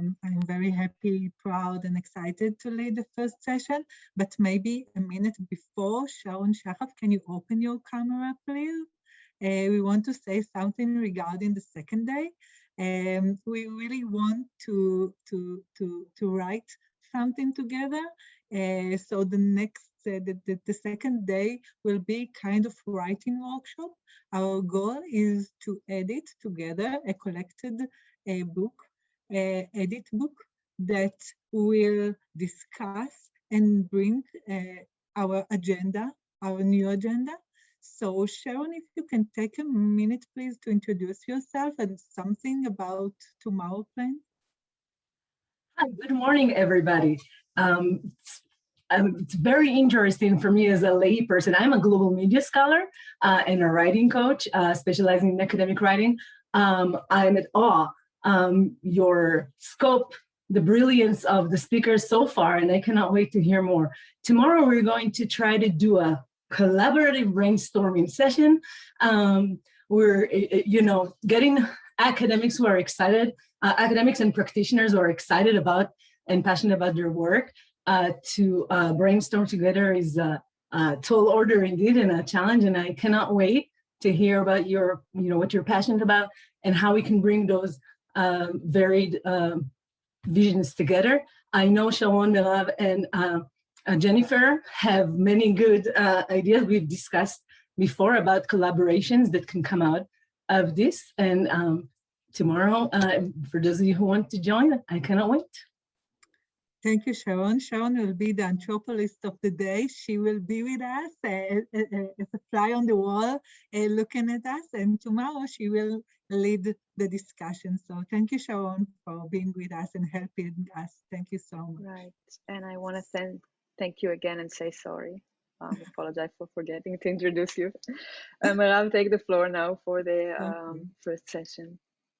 I'm very happy, proud, and excited to lead the first session, but maybe a minute before, Sharon Shachaf, can you open your camera, please? We want to say something regarding the second day. We really want to write something together. So the second day will be kind of writing workshop. Our goal is to edit together a collected book, edit book that will discuss and bring our agenda, our new agenda. So Sharon, if you can take a minute, please, to introduce yourself and something about tomorrow plan. Hi, good morning, everybody. It's very interesting for me as a lay person. I'm a global media scholar and a writing coach, specializing in academic writing. I'm at awe your scope, the brilliance of the speakers so far, and I cannot wait to hear more. Tomorrow, we're going to try to do a collaborative brainstorming session. We're, getting academics who are excited, academics and practitioners who are excited about and passionate about their work to brainstorm together is a tall order indeed and a challenge. And I cannot wait to hear about your, what you're passionate about and how we can bring those varied visions together. I know Sharon, Melav, and Jennifer have many good ideas we've discussed before about collaborations that can come out of this. And tomorrow, for those of you who want to join, I cannot wait. Thank you, Sharon. Sharon will be the anthropologist of the day. She will be with us as a fly on the wall, looking at us. And tomorrow she will lead the discussion. So thank you, Sharon, for being with us and helping us. Thank you so much. Right. And I want to thank you again and say sorry. Apologize for forgetting to introduce you. Merav, take the floor now for the first session.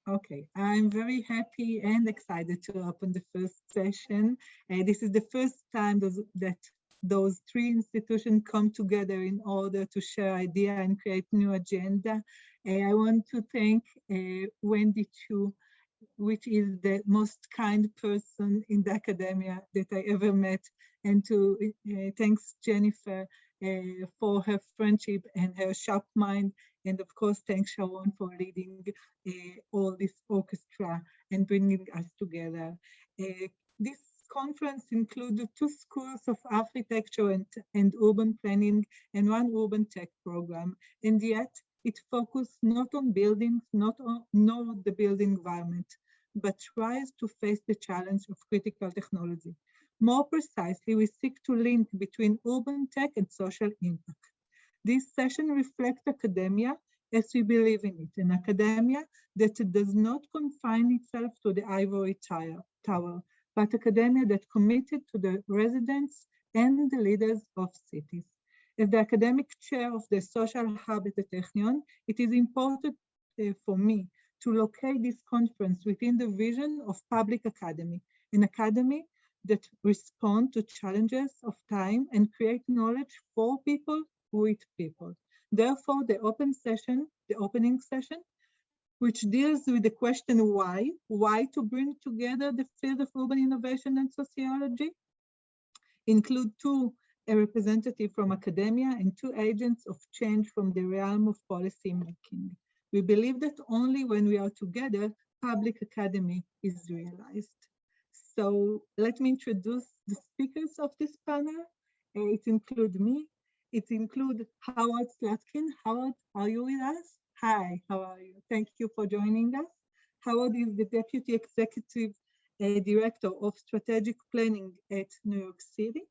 Okay, I'm very happy and excited to open the first session. This is the first time that those three institutions come together in order to share ideas and create new agenda. I want to thank Wendy Chu, which is the most kind person in the academia that I ever met, and to thanks Jennifer for her friendship and her sharp mind. And of course, thanks Sharon for leading all this orchestra and bringing us together. This conference included 2 schools of architecture and urban planning and 1 urban tech program. And yet it focused not on buildings, nor the building environment, but tries to face the challenge of critical technology. More precisely, we seek to link between urban tech and social impact. This session reflects academia as we believe in it, an academia that does not confine itself to the ivory tower, but academia that committed to the residents and the leaders of cities. As the academic chair of the social hub at the Technion, it is important for me to locate this conference within the vision of public academy, an academy that responds to challenges of time and create knowledge for people with people. Therefore, the opening session, which deals with the question why to bring together the field of urban innovation and sociology, include 2 representatives from academia and 2 agents of change from the realm of policy making. We believe that only when we are together, public academy is realized. So let me introduce the speakers of this panel. It includes me. It includes Howard Slatkin. Howard, are you with us? Hi, how are you? Thank you for joining us. Howard is the Deputy Executive Director of Strategic Planning at New York City.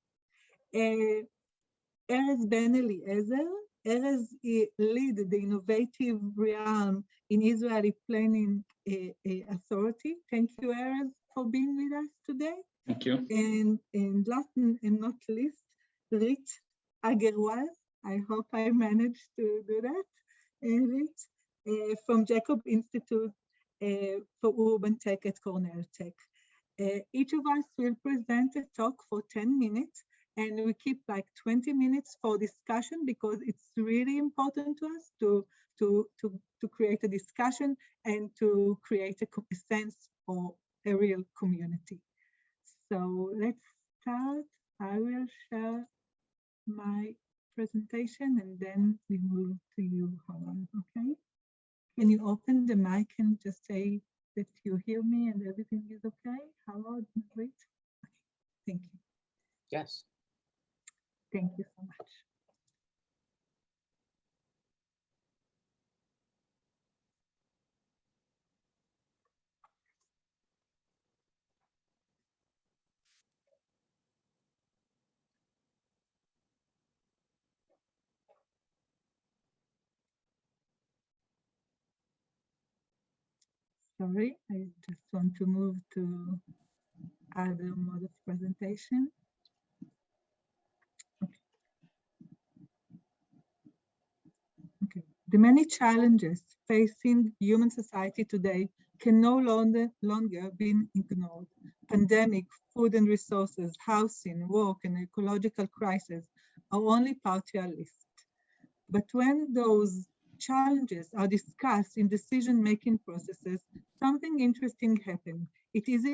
Erez Ben Eliezer. Erez leads the innovative realm in Israeli Planning Authority. Thank you, Erez, for being with us today. Thank you. And last and not least, Rit Agerwal. I hope I managed to do that. Rit, from Jacob Institute for Urban Tech at Cornell Tech. Each of us will present a talk for 10 minutes, and we keep like 20 minutes for discussion because it's really important to us to create a discussion and to create a sense a real community. So let's start. I will share my presentation and then we move to you, Howard, okay? Can you open the mic and just say that you hear me and everything is okay? Howard, great. Okay, thank you. Yes. Thank you so much. Sorry, I just want to move to other mode of presentation. Okay. The many challenges facing human society today can no longer be ignored. Pandemic, food and resources, housing, work, and ecological crisis are only partial list. But when those challenges are discussed in decision-making processes, something interesting happens. It is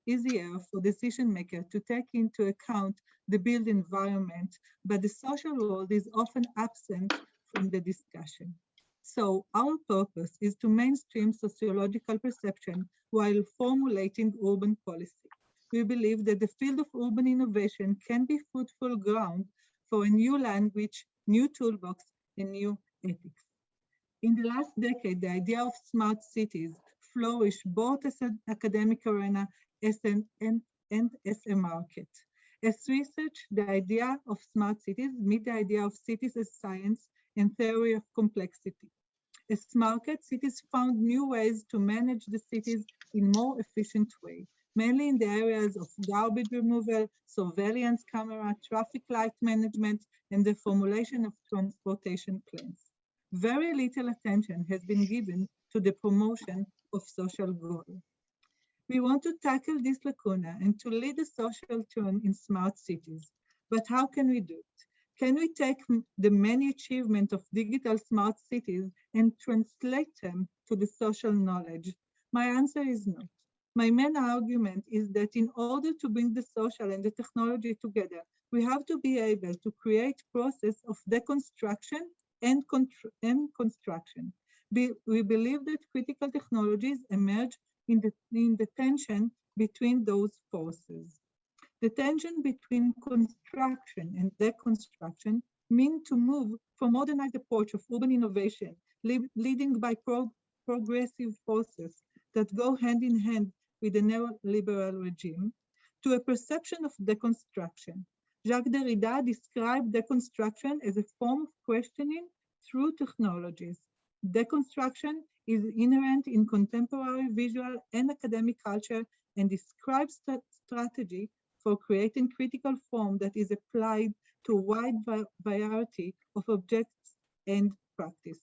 easier for decision makers to take into account the built environment, but the social world is often absent from the discussion. So our purpose is to mainstream sociological perception while formulating urban policy. We believe that the field of urban innovation can be fruitful ground for a new language, new toolbox, and new ethics. In the last decade, the idea of smart cities flourished both as an academic arena and as a market. As research, the idea of smart cities meet the idea of cities as science and theory of complexity. As market, cities found new ways to manage the cities in more efficient way, mainly in the areas of garbage removal, surveillance camera, traffic light management, and the formulation of transportation plans. Very little attention has been given to the promotion of social goals. We want to tackle this lacuna and to lead a social turn in smart cities. But how can we do it? Can we take the many achievements of digital smart cities and translate them to the social knowledge? My answer is no. My main argument is that in order to bring the social and the technology together, we have to be able to create process of deconstruction and construction. We believe that critical technologies emerge in the tension between those forces. The tension between construction and deconstruction mean to move from modernized approach of urban innovation, leading by progressive forces that go hand in hand with the neoliberal regime, to a perception of deconstruction. Jacques Derrida described deconstruction as a form of questioning through technologies. Deconstruction is inherent in contemporary visual and academic culture and describes strategy for creating critical form that is applied to a wide variety of objects and practice.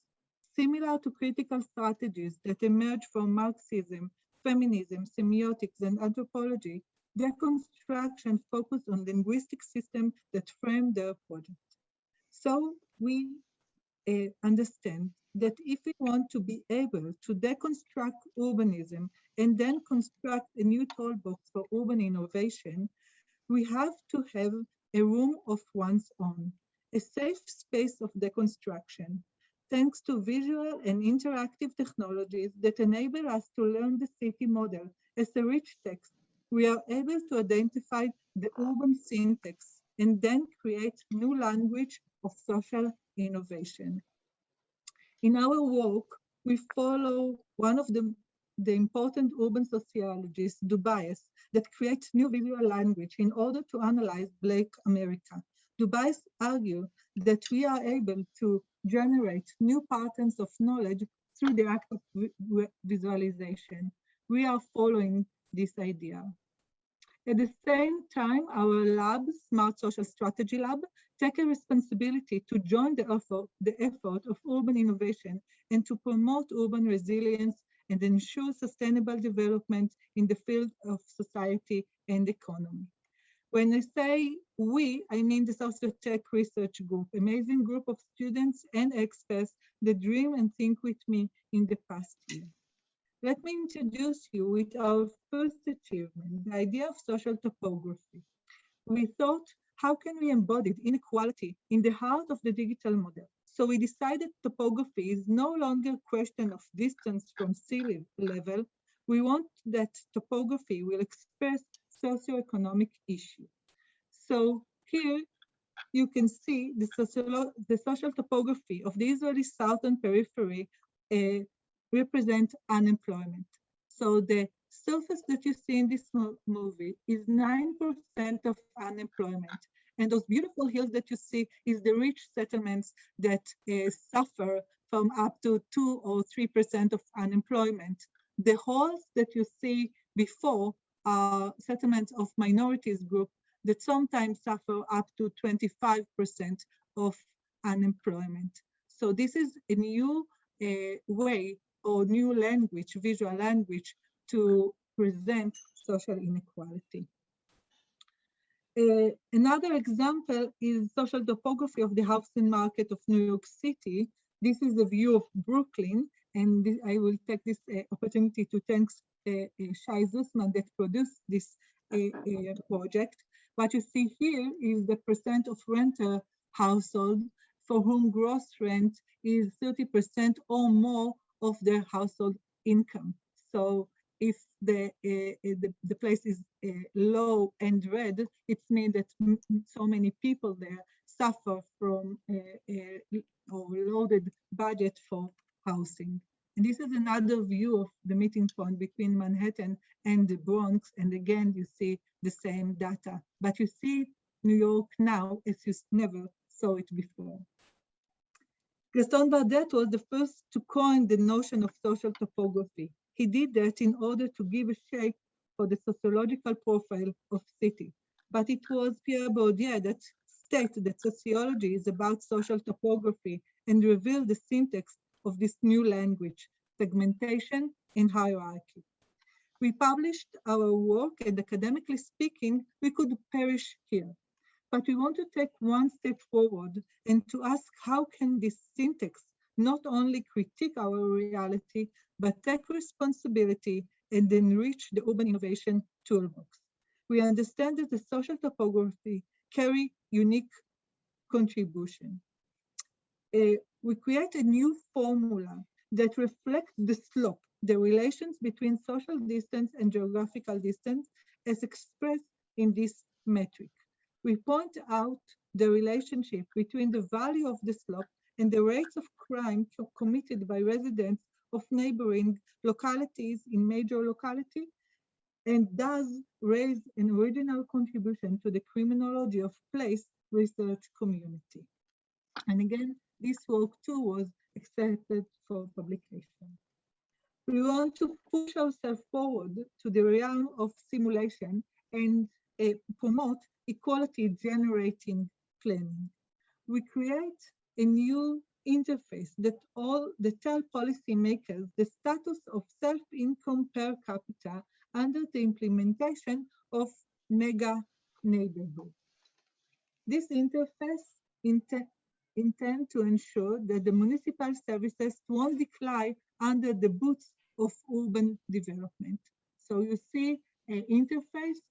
Similar to critical strategies that emerge from Marxism, feminism, semiotics, and anthropology, deconstruction focus on linguistic systems that frame their project. So we understand that if we want to be able to deconstruct urbanism and then construct a new toolbox for urban innovation, we have to have a room of one's own, a safe space of deconstruction, thanks to visual and interactive technologies that enable us to learn the city model as a rich text. We are able to identify the urban syntax and then create new language of social innovation. In our work, we follow one of the important urban sociologists, Dubais, that creates new visual language in order to analyze Black America. Dubais argues that we are able to generate new patterns of knowledge through the act of visualization. We are following this idea. At the same time, our lab, Smart Social Strategy Lab, take a responsibility to join the effort of urban innovation and to promote urban resilience and ensure sustainable development in the field of society and economy. When I say we, I mean the Sociotech Research Group, amazing group of students and experts that dream and think with me in the past year. let me introduce you with our first achievement, the idea of social topography. We thought, how can we embody inequality in the heart of the digital model? So we decided topography is no longer a question of distance from sea level. We want that topography will express socioeconomic issues. So here you can see the social topography of the Israeli southern periphery represent unemployment. So the surface that you see in this movie is 9% of unemployment. And those beautiful hills that you see is the rich settlements that suffer from up to 2 or 3% of unemployment. The holes that you see before are settlements of minorities group that sometimes suffer up to 25% of unemployment. So this is a new way or new language, visual language, to present social inequality. Another example is social topography of the housing market of New York City. This is a view of Brooklyn, and I will take this opportunity to thank Gewurzman that produced this project. What you see here is the percent of renter households for whom gross rent is 30% or more of their household income. So if the place is low and red, it means that so many people there suffer from or loaded budget for housing. And this is another view of the meeting point between Manhattan and the Bronx. And again, you see the same data, but you see New York now as you never saw it before. Gaston Bardet was the first to coin the notion of social topography. He did that in order to give a shape for the sociological profile of city. But it was Pierre Bourdieu that stated that sociology is about social topography and revealed the syntax of this new language, segmentation and hierarchy. We published our work, and academically speaking, we could perish here. But we want to take one step forward and to ask how can this syntax not only critique our reality, but take responsibility and enrich the urban innovation toolbox. We understand that the social topography carry unique contribution. We create a new formula that reflects the slope, the relations between social distance and geographical distance as expressed in this metric. We point out the relationship between the value of the slope and the rates of crime committed by residents of neighboring localities in major locality, and thus raise an original contribution to the criminology of place research community. And again, this work too was accepted for publication. We want to push ourselves forward to the realm of simulation and promote equality generating planning. We create a new interface that tell policymakers the status of self-income per capita under the implementation of mega neighborhood. This interface intend to ensure that the municipal services won't decline under the boots of urban development. So you see an interface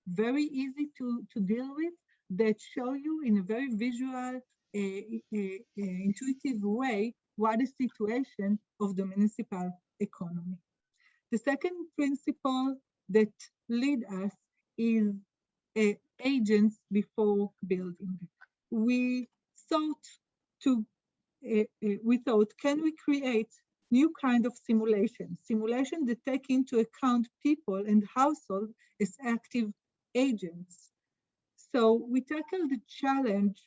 very easy to deal with that show you in a very visual, intuitive way what is the situation of the municipal economy. The second principle that lead us is agents before building. We thought, can we create new kind of simulation that take into account people and households as active agents. So we tackled the challenge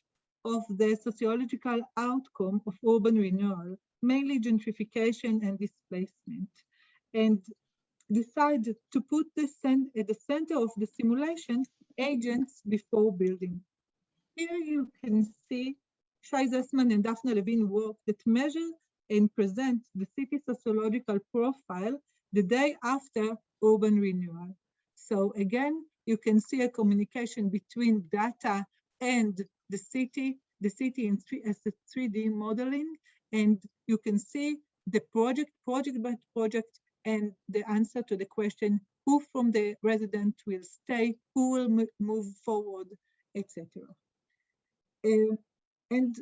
of the sociological outcome of urban renewal, mainly gentrification and displacement, and decided to put at the center of the simulation agents before building. Here you can see Gewurzman and Daphna Levine work that measure and present the city sociological profile the day after urban renewal. So again, you can see a communication between data and the city as a 3D modeling, and you can see the project by project and the answer to the question, who from the resident will stay, who will move forward, etc. And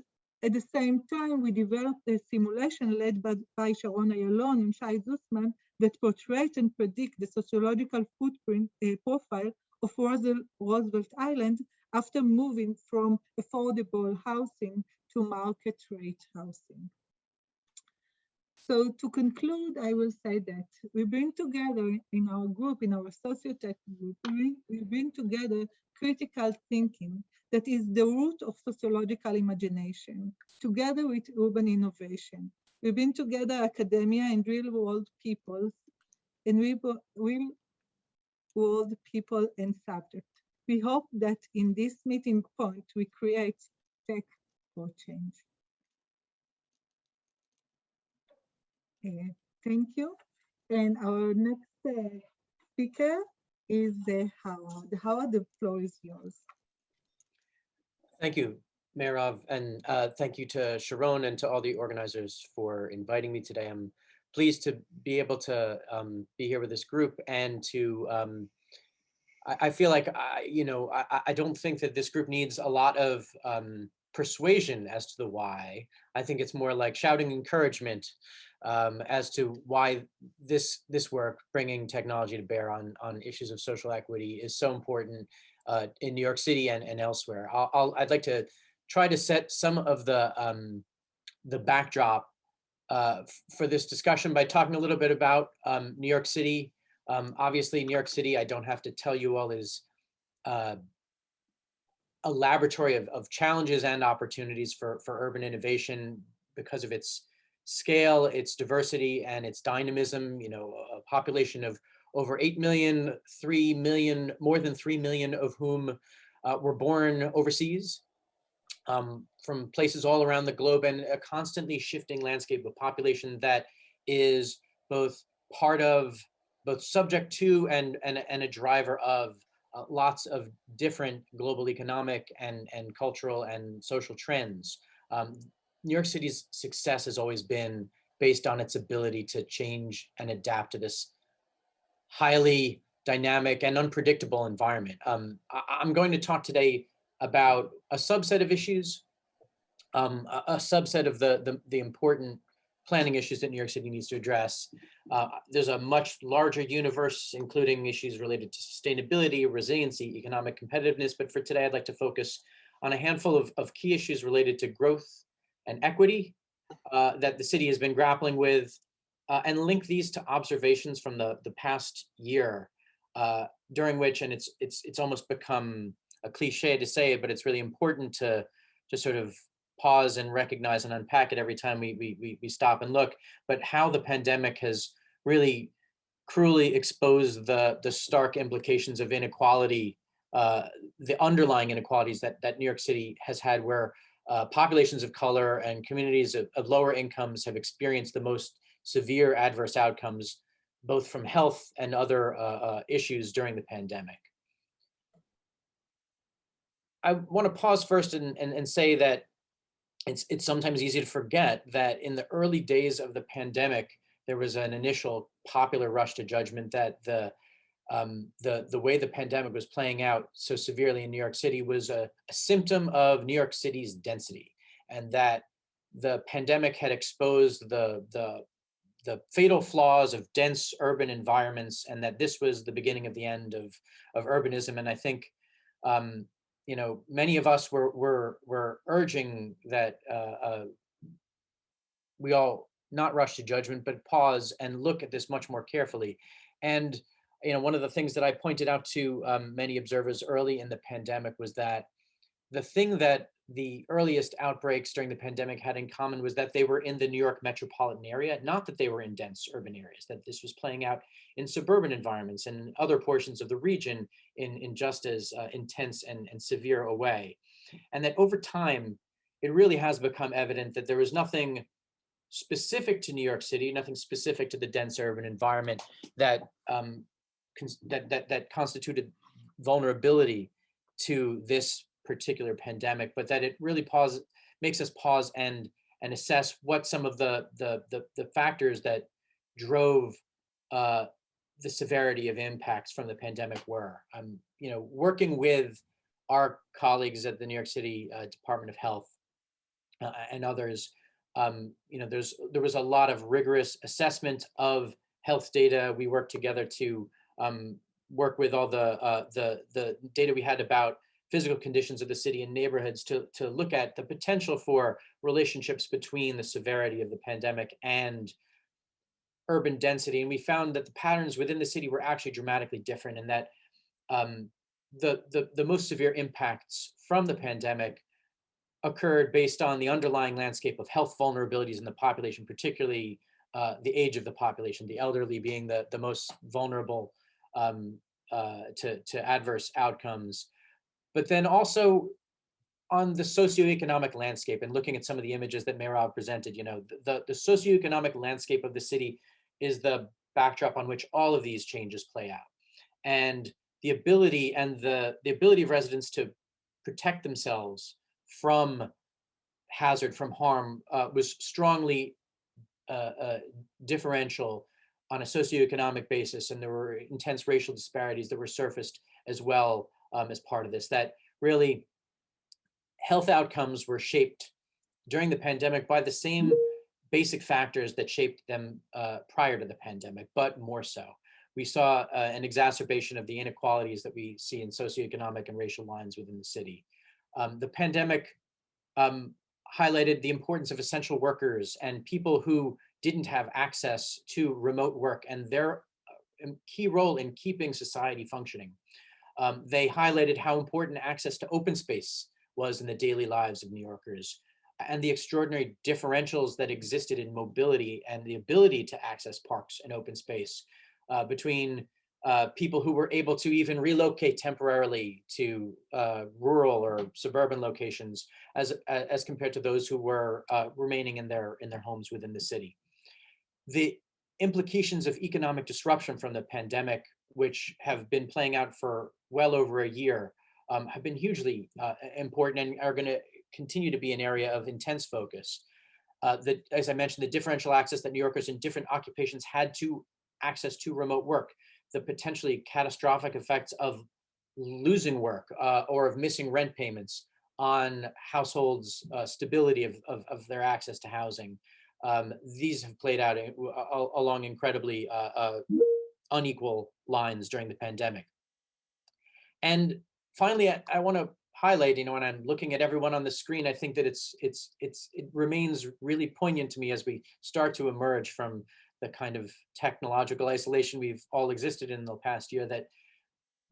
at the same time, we developed a simulation led by Sharon Ayalon and Shai Zussman that portrays and predict the sociological footprint profile of Roosevelt Island after moving from affordable housing to market rate housing. So to conclude, I will say that we bring together in our group, in our sociotech group, we bring together critical thinking that is the root of sociological imagination, together with urban innovation. We bring together academia and real-world people, and real-world people and subjects. We hope that in this meeting point, we create tech for change. Thank you. And our next speaker is Howard. Howard, the floor is yours. Thank you, Merav, and thank you to Sharon and to all the organizers for inviting me today. I'm pleased to be able to be here with this group and to, I feel like, I don't think that this group needs a lot of persuasion as to the why. I think it's more like shouting encouragement as to why this work, bringing technology to bear on issues of social equity, is so important in New York City and elsewhere. I'd like to try to set some of the backdrop for this discussion by talking a little bit about New York City. Obviously, New York City, I don't have to tell you all, is a laboratory of challenges and opportunities for urban innovation because of its scale, its diversity, and its dynamism. You know, a population of over 8 million, 3 million, more than 3 million of whom were born overseas from places all around the globe, and a constantly shifting landscape of population that is both part of, both subject to, and a driver of lots of different global economic and cultural and social trends. New York City's success has always been based on its ability to change and adapt to this highly dynamic and unpredictable environment. I'm going to talk today about a subset of issues, a subset of the important planning issues that New York City needs to address. There's a much larger universe, including issues related to sustainability, resiliency, economic competitiveness. But for today, I'd like to focus on a handful of key issues related to growth and equity that the city has been grappling with, and link these to observations from the past year, during which, and it's almost become a cliche to say it, but it's really important to sort of pause and recognize and unpack it every time we stop and look, but how the pandemic has really cruelly exposed the stark implications of inequality, the underlying inequalities that New York City has had, where populations of color and communities of lower incomes have experienced the most severe adverse outcomes, both from health and other issues during the pandemic. I want to pause first and say that it's sometimes easy to forget that in the early days of the pandemic, there was an initial popular rush to judgment that the way the pandemic was playing out so severely in New York City was a symptom of New York City's density, and that the pandemic had exposed the fatal flaws of dense urban environments, and that this was the beginning of the end of urbanism. And I think many of us were urging that we all not rush to judgment, but pause and look at this much more carefully. And one of the things that I pointed out to many observers early in the pandemic was that the thing that the earliest outbreaks during the pandemic had in common was that they were in the New York metropolitan area, not that they were in dense urban areas, that this was playing out in suburban environments and other portions of the region in just as intense and severe a way. And that over time, it really has become evident that there was nothing specific to New York City, nothing specific to the dense urban environment that that constituted vulnerability to this particular pandemic, but that it really makes us pause and assess what some of the factors that drove the severity of impacts from the pandemic were. Working with our colleagues at the New York City Department of Health and others, there was a lot of rigorous assessment of health data. We worked together to work with all the data we had about physical conditions of the city and neighborhoods to look at the potential for relationships between the severity of the pandemic and urban density. And we found that the patterns within the city were actually dramatically different, and that the most severe impacts from the pandemic occurred based on the underlying landscape of health vulnerabilities in the population, particularly the age of the population, the elderly being the most vulnerable to adverse outcomes. But then also on the socioeconomic landscape, and looking at some of the images that Meirav presented, the socioeconomic landscape of the city is the backdrop on which all of these changes play out. And the ability of residents to protect themselves from hazard, from harm, was strongly differential on a socioeconomic basis. And there were intense racial disparities that were surfaced as well as part of this, that really health outcomes were shaped during the pandemic by the same basic factors that shaped them prior to the pandemic, but more so. We saw an exacerbation of the inequalities that we see in socioeconomic and racial lines within the city. The pandemic highlighted the importance of essential workers and people who didn't have access to remote work and their key role in keeping society functioning. They highlighted how important access to open space was in the daily lives of New Yorkers, and the extraordinary differentials that existed in mobility and the ability to access parks and open space between people who were able to even relocate temporarily to rural or suburban locations as compared to those who were remaining in their homes within the city. The implications of economic disruption from the pandemic, which have been playing out for well over a year, have been hugely important and are going to continue to be an area of intense focus. As I mentioned, the differential access that New Yorkers in different occupations had to access to remote work, the potentially catastrophic effects of losing work or of missing rent payments on households' stability of their access to housing. These have played out along incredibly unequal lines during the pandemic. And finally, I want to highlight, when I'm looking at everyone on the screen, I think that it remains really poignant to me as we start to emerge from the kind of technological isolation we've all existed in the past year, that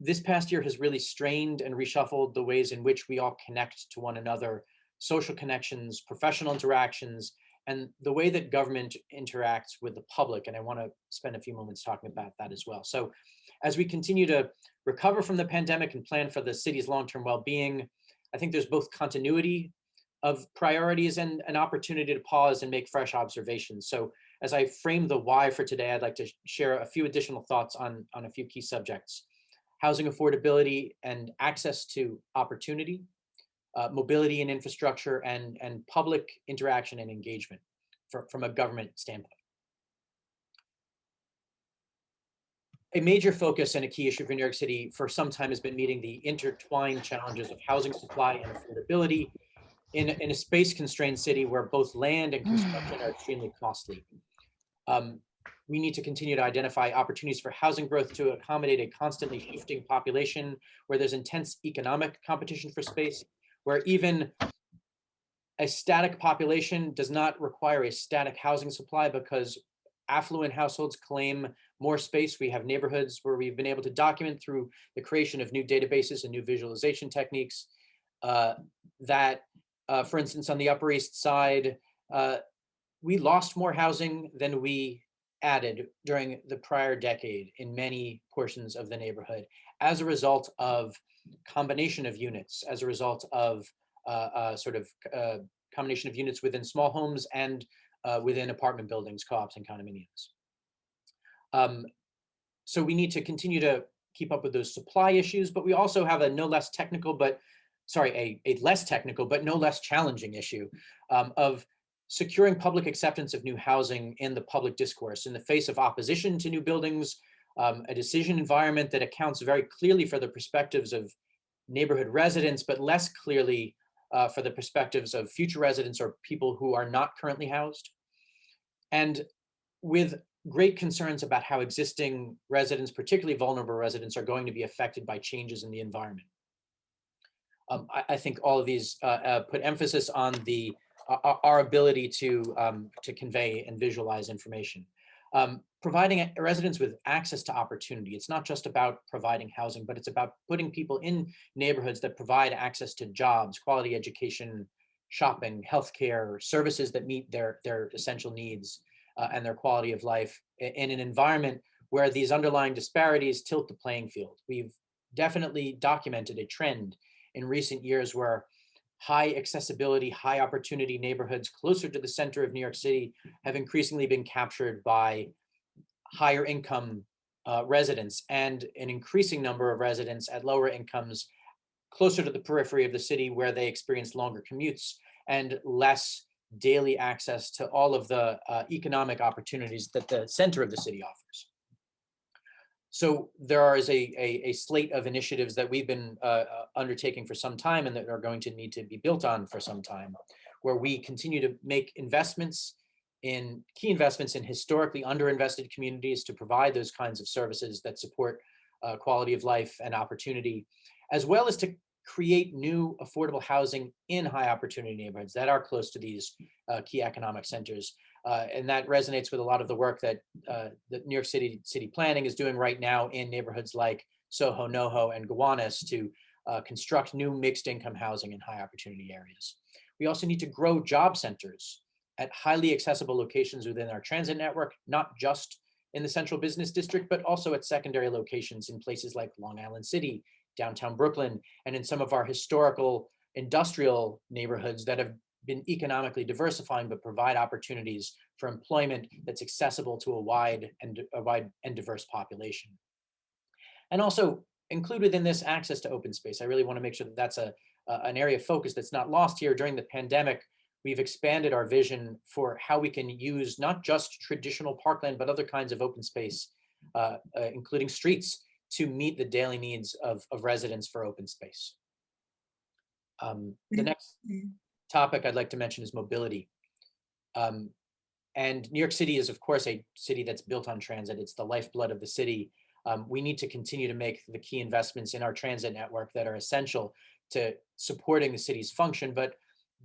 this past year has really strained and reshuffled the ways in which we all connect to one another, social connections, professional interactions, and the way that government interacts with the public. And I want to spend a few moments talking about that as well. So as we continue to recover from the pandemic and plan for the city's long-term well-being, I think there's both continuity of priorities and an opportunity to pause and make fresh observations. So as I frame the why for today, I'd like to share a few additional thoughts on a few key subjects: housing affordability and access to opportunity, mobility and infrastructure, and public interaction and engagement from a government standpoint. A major focus and a key issue for New York City for some time has been meeting the intertwined challenges of housing supply and affordability in a space-constrained city where both land and construction are extremely costly. We need to continue to identify opportunities for housing growth to accommodate a constantly shifting population, where there's intense economic competition for space, where even a static population does not require a static housing supply because affluent households claim more space. We have neighborhoods where we've been able to document through the creation of new databases and new visualization techniques that, for instance, on the Upper East Side, we lost more housing than we added during the prior decade in many portions of the neighborhood as a result of combination of units, as a result of combination of units within small homes and within apartment buildings, co-ops, and condominiums. So we need to continue to keep up with those supply issues, but we also have a less technical but no less challenging issue of securing public acceptance of new housing in the public discourse in the face of opposition to new buildings, a decision environment that accounts very clearly for the perspectives of neighborhood residents, but less clearly for the perspectives of future residents or people who are not currently housed. And with great concerns about how existing residents, particularly vulnerable residents, are going to be affected by changes in the environment. I think all of these put emphasis on our ability to convey and visualize information. Providing residents with access to opportunity. It's not just about providing housing, but it's about putting people in neighborhoods that provide access to jobs, quality education, shopping, healthcare, services that meet their essential needs and their quality of life in an environment where these underlying disparities tilt the playing field. We've definitely documented a trend in recent years where high accessibility, high opportunity neighborhoods closer to the center of New York City have increasingly been captured by higher income residents, and an increasing number of residents at lower incomes closer to the periphery of the city, where they experience longer commutes and less daily access to all of the economic opportunities that the center of the city offers. So there is a slate of initiatives that we've been undertaking for some time and that are going to need to be built on for some time, where we continue to make key investments in historically underinvested communities to provide those kinds of services that support quality of life and opportunity, as well as to create new affordable housing in high opportunity neighborhoods that are close to these key economic centers. And that resonates with a lot of the work that New York City Planning is doing right now in neighborhoods like Soho, NoHo, and Gowanus to construct new mixed income housing in high opportunity areas. We also need to grow job centers at highly accessible locations within our transit network, not just in the central business district, but also at secondary locations in places like Long Island City, downtown Brooklyn, and in some of our historical industrial neighborhoods that have been economically diversifying, but provide opportunities for employment that's accessible to a wide and diverse population. And also include within this access to open space. I really want to make sure that that's an area of focus that's not lost here. During the pandemic, we've expanded our vision for how we can use not just traditional parkland, but other kinds of open space, including streets, to meet the daily needs of residents for open space. The next topic I'd like to mention is mobility. And New York City is, of course, a city that's built on transit. It's the lifeblood of the city. We need to continue to make the key investments in our transit network that are essential to supporting the city's function. But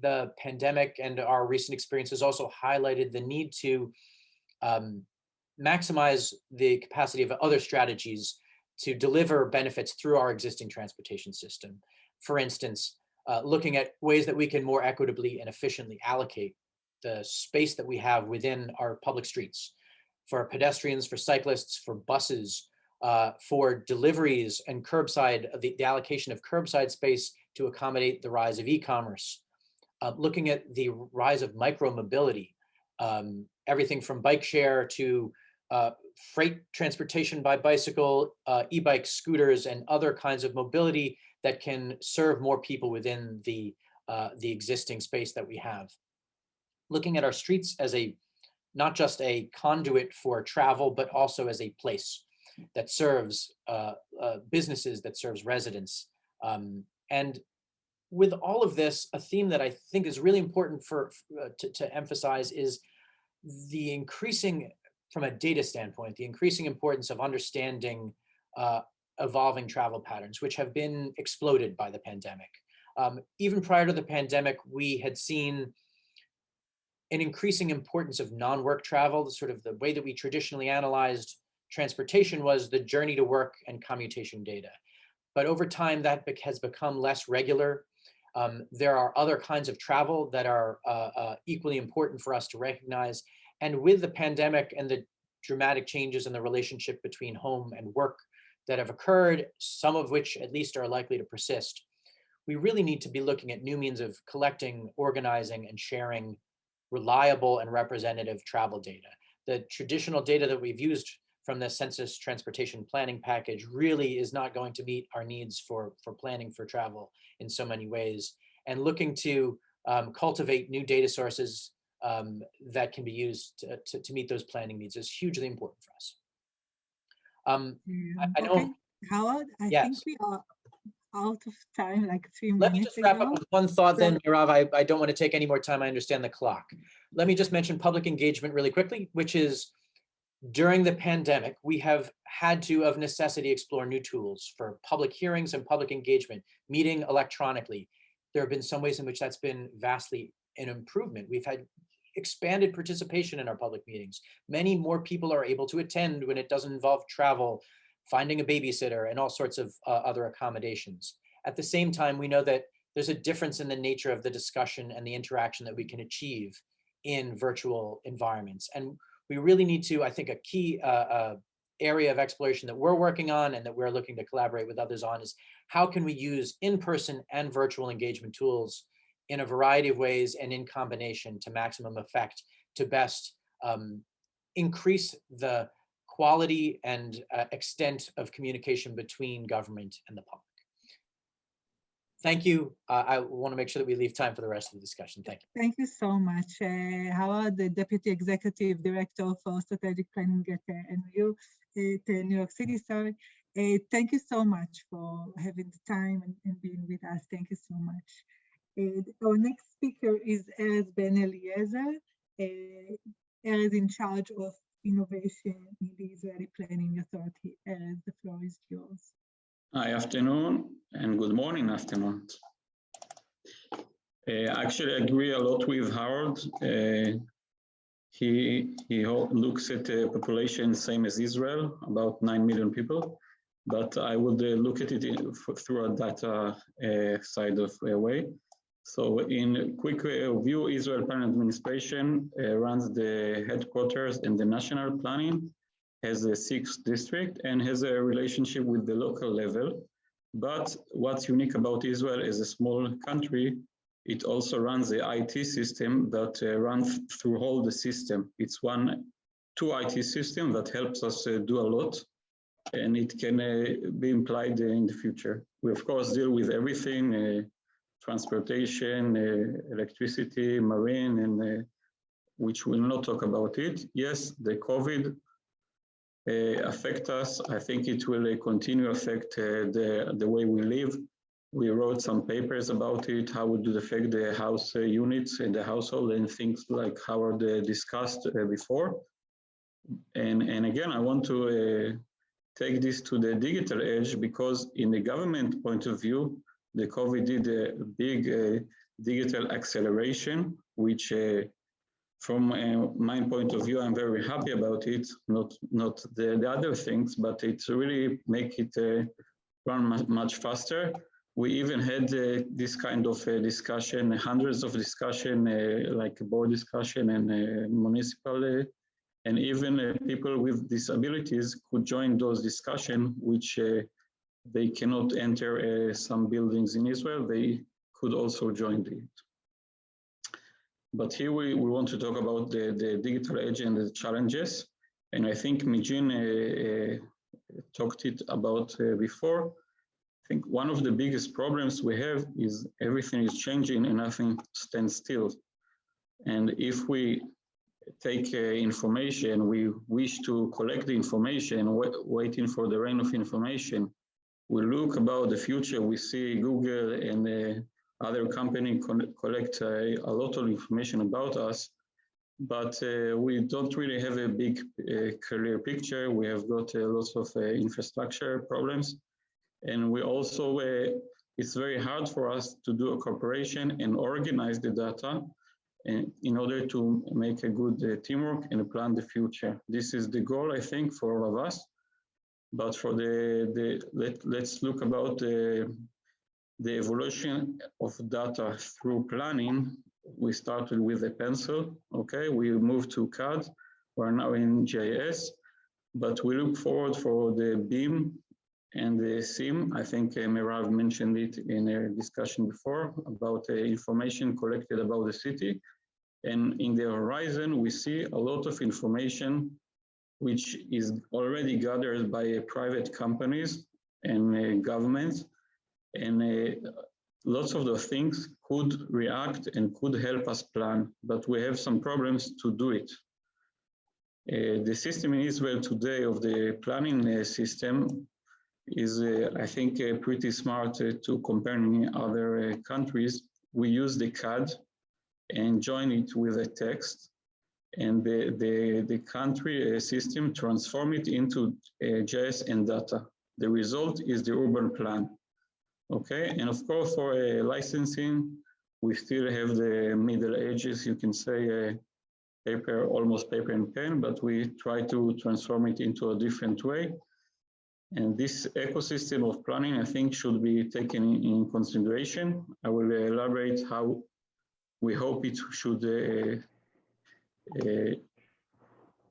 the pandemic and our recent experiences also highlighted the need to maximize the capacity of other strategies to deliver benefits through our existing transportation system. For instance, looking at ways that we can more equitably and efficiently allocate the space that we have within our public streets for pedestrians, for cyclists, for buses, for deliveries and curbside, the allocation of curbside space to accommodate the rise of e-commerce. Looking at the rise of micro-mobility, everything from bike share to freight transportation by bicycle, e-bike scooters, and other kinds of mobility that can serve more people within the existing space that we have. Looking at our streets as not just a conduit for travel, but also as a place that serves businesses, that serves residents. And with all of this, a theme that I think is really important to emphasize is the increasing, from a data standpoint, the increasing importance of understanding evolving travel patterns, which have been exploded by the pandemic. Even prior to the pandemic, we had seen an increasing importance of non-work travel. Sort of the way that we traditionally analyzed transportation was the journey to work and commutation data. But over time, that has become less regular. There are other kinds of travel that are equally important for us to recognize. And with the pandemic and the dramatic changes in the relationship between home and work that have occurred, some of which at least are likely to persist, we really need to be looking at new means of collecting, organizing, and sharing reliable and representative travel data. The traditional data that we've used from the Census Transportation Planning Package really is not going to meet our needs for planning for travel in so many ways. And looking to cultivate new data sources that can be used to meet those planning needs is hugely important for us. I don't. Okay, Howard, I think we are out of time, like 3 minutes. Let me just wrap up with one thought then, Mirav. I don't want to take any more time. I understand the clock. Let me just mention public engagement really quickly, which is during the pandemic, we have had to, of necessity, explore new tools for public hearings and public engagement, meeting electronically. There have been some ways in which that's been vastly an improvement. We've had expanded participation in our public meetings. Many more people are able to attend when it doesn't involve travel, finding a babysitter, and all sorts of other accommodations. At the same time, we know that there's a difference in the nature of the discussion and the interaction that we can achieve in virtual environments. And we really need to, I think, a key area of exploration that we're working on and that we're looking to collaborate with others on is how can we use in-person and virtual engagement tools in a variety of ways and in combination to maximum effect to best increase the quality and extent of communication between government and the public. Thank you. I want to make sure that we leave time for the rest of the discussion. Thank you. Thank you so much. Howard, the Deputy Executive Director for Strategic Planning at New York City, sorry. Thank you so much for having the time and being with us. Thank you so much. Our next speaker is Erez Ben Eliezer. Erez in charge of innovation in the Israeli Planning Authority. Erez, the floor is yours. Hi, afternoon, and good morning, afternoon. Actually, I agree a lot with Howard. He looks at the population same as Israel, about 9 million people, but I would look at it through a data side of way. So in a quick view, Israel Planning Administration runs the headquarters and the national planning, has a 6th district and has a relationship with the local level. But what's unique about Israel as a small country, it also runs the IT system that runs through all the system. It's two IT systems that helps us do a lot, and it can be implied in the future. We of course deal with everything, transportation, electricity, marine, and which we'll not talk about it. Yes, the COVID affect us. I think it will continue to affect the way we live. We wrote some papers about it, how would it affect the house units in the household and things like Howard discussed before. And again, I want to take this to the digital edge because in the government point of view, the COVID did a big digital acceleration, which from my point of view, I'm very happy about it, not the other things, but it really make it run much faster. We even had this kind of discussion, hundreds of discussion, like board discussion and municipal, and even people with disabilities could join those discussions, which they cannot enter some buildings in Israel. They could also join it. But here we want to talk about the digital age and the challenges. And I think Mijin talked it about before. I think one of the biggest problems we have is everything is changing and nothing stands still. And if we take information, we wish to collect the information, waiting for the rain of information. We look about the future, we see Google and other companies collect a lot of information about us, but we don't really have a big clear picture. We have got lots of infrastructure problems. And we also, it's very hard for us to do a cooperation and organize the data in order to make a good teamwork and plan the future. This is the goal, I think, for all of us. But for let's look about the evolution of data through planning. We started with a pencil, okay? We moved to CAD, we're now in GIS, but we look forward for the BIM and the SIM. I think Mirav mentioned it in a discussion before about the information collected about the city. And in the horizon, we see a lot of information which is already gathered by private companies and governments. And lots of the things could react and could help us plan, but we have some problems to do it. The system in Israel today of the planning system is, I think, pretty smart to comparing other countries. We use the CAD and join it with a text, and the country system transform it into JS and data. The result is the urban plan. Okay, and of course for licensing, we still have the Middle Ages, you can say paper, almost paper and pen, but we try to transform it into a different way. And this ecosystem of planning, I think, should be taken in consideration. I will elaborate how we hope it should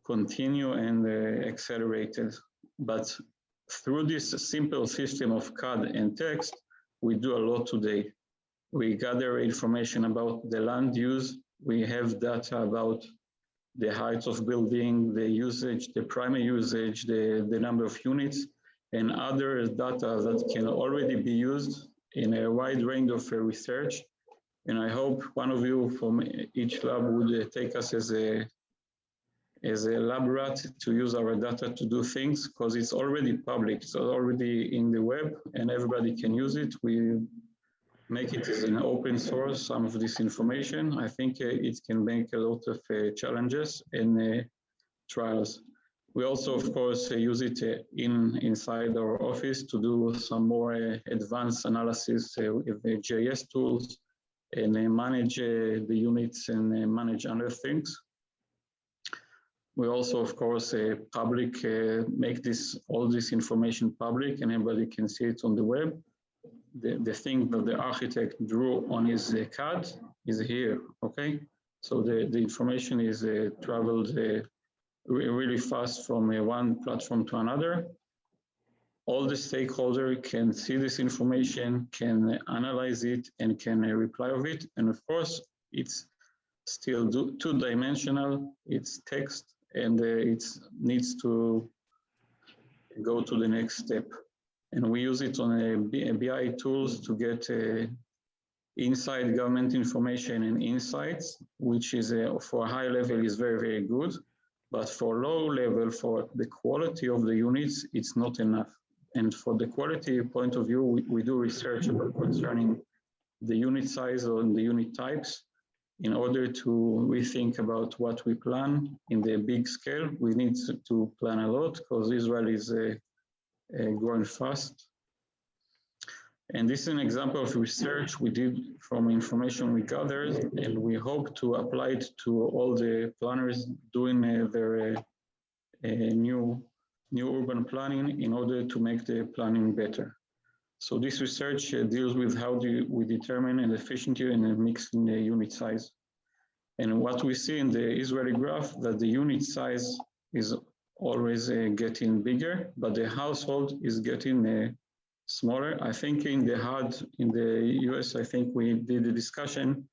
continue and accelerate it. But through this simple system of CAD and text, we do a lot today. We gather information about the land use. We have data about the height of building, the usage, the primary usage, the number of units, and other data that can already be used in a wide range of research. And I hope one of you from each lab would take us as a lab rat to use our data to do things, because it's already public, it's already in the web and everybody can use it. We make it as an open source, some of this information. I think it can make a lot of challenges and trials. We also, of course, use it inside our office to do some more advanced analysis with the JS tools and manage the units and manage other things. We also, of course, public, make all this information public and everybody can see it on the web. The thing that the architect drew on his CAD is here, okay? So the information is traveled really fast from one platform to another. All the stakeholders can see this information, can analyze it, and can reply of it. And of course, it's still two-dimensional, it's text, and it needs to go to the next step. And we use it on BI tools to get inside government information and insights, which is for a high level is very, very good. But for low level, for the quality of the units, it's not enough. And for the quality point of view, we do research concerning the unit size or the unit types. In order to rethink about what we plan in the big scale, we need to plan a lot because Israel is growing fast. And this is an example of research we did from information we gathered, and we hope to apply it to all the planners doing their new urban planning in order to make the planning better. So this research deals with how we determine an efficiency and a mix in the unit size. And what we see in the Israeli graph, that the unit size is always getting bigger, but the household is getting smaller. I think in the US, I think we did a discussion.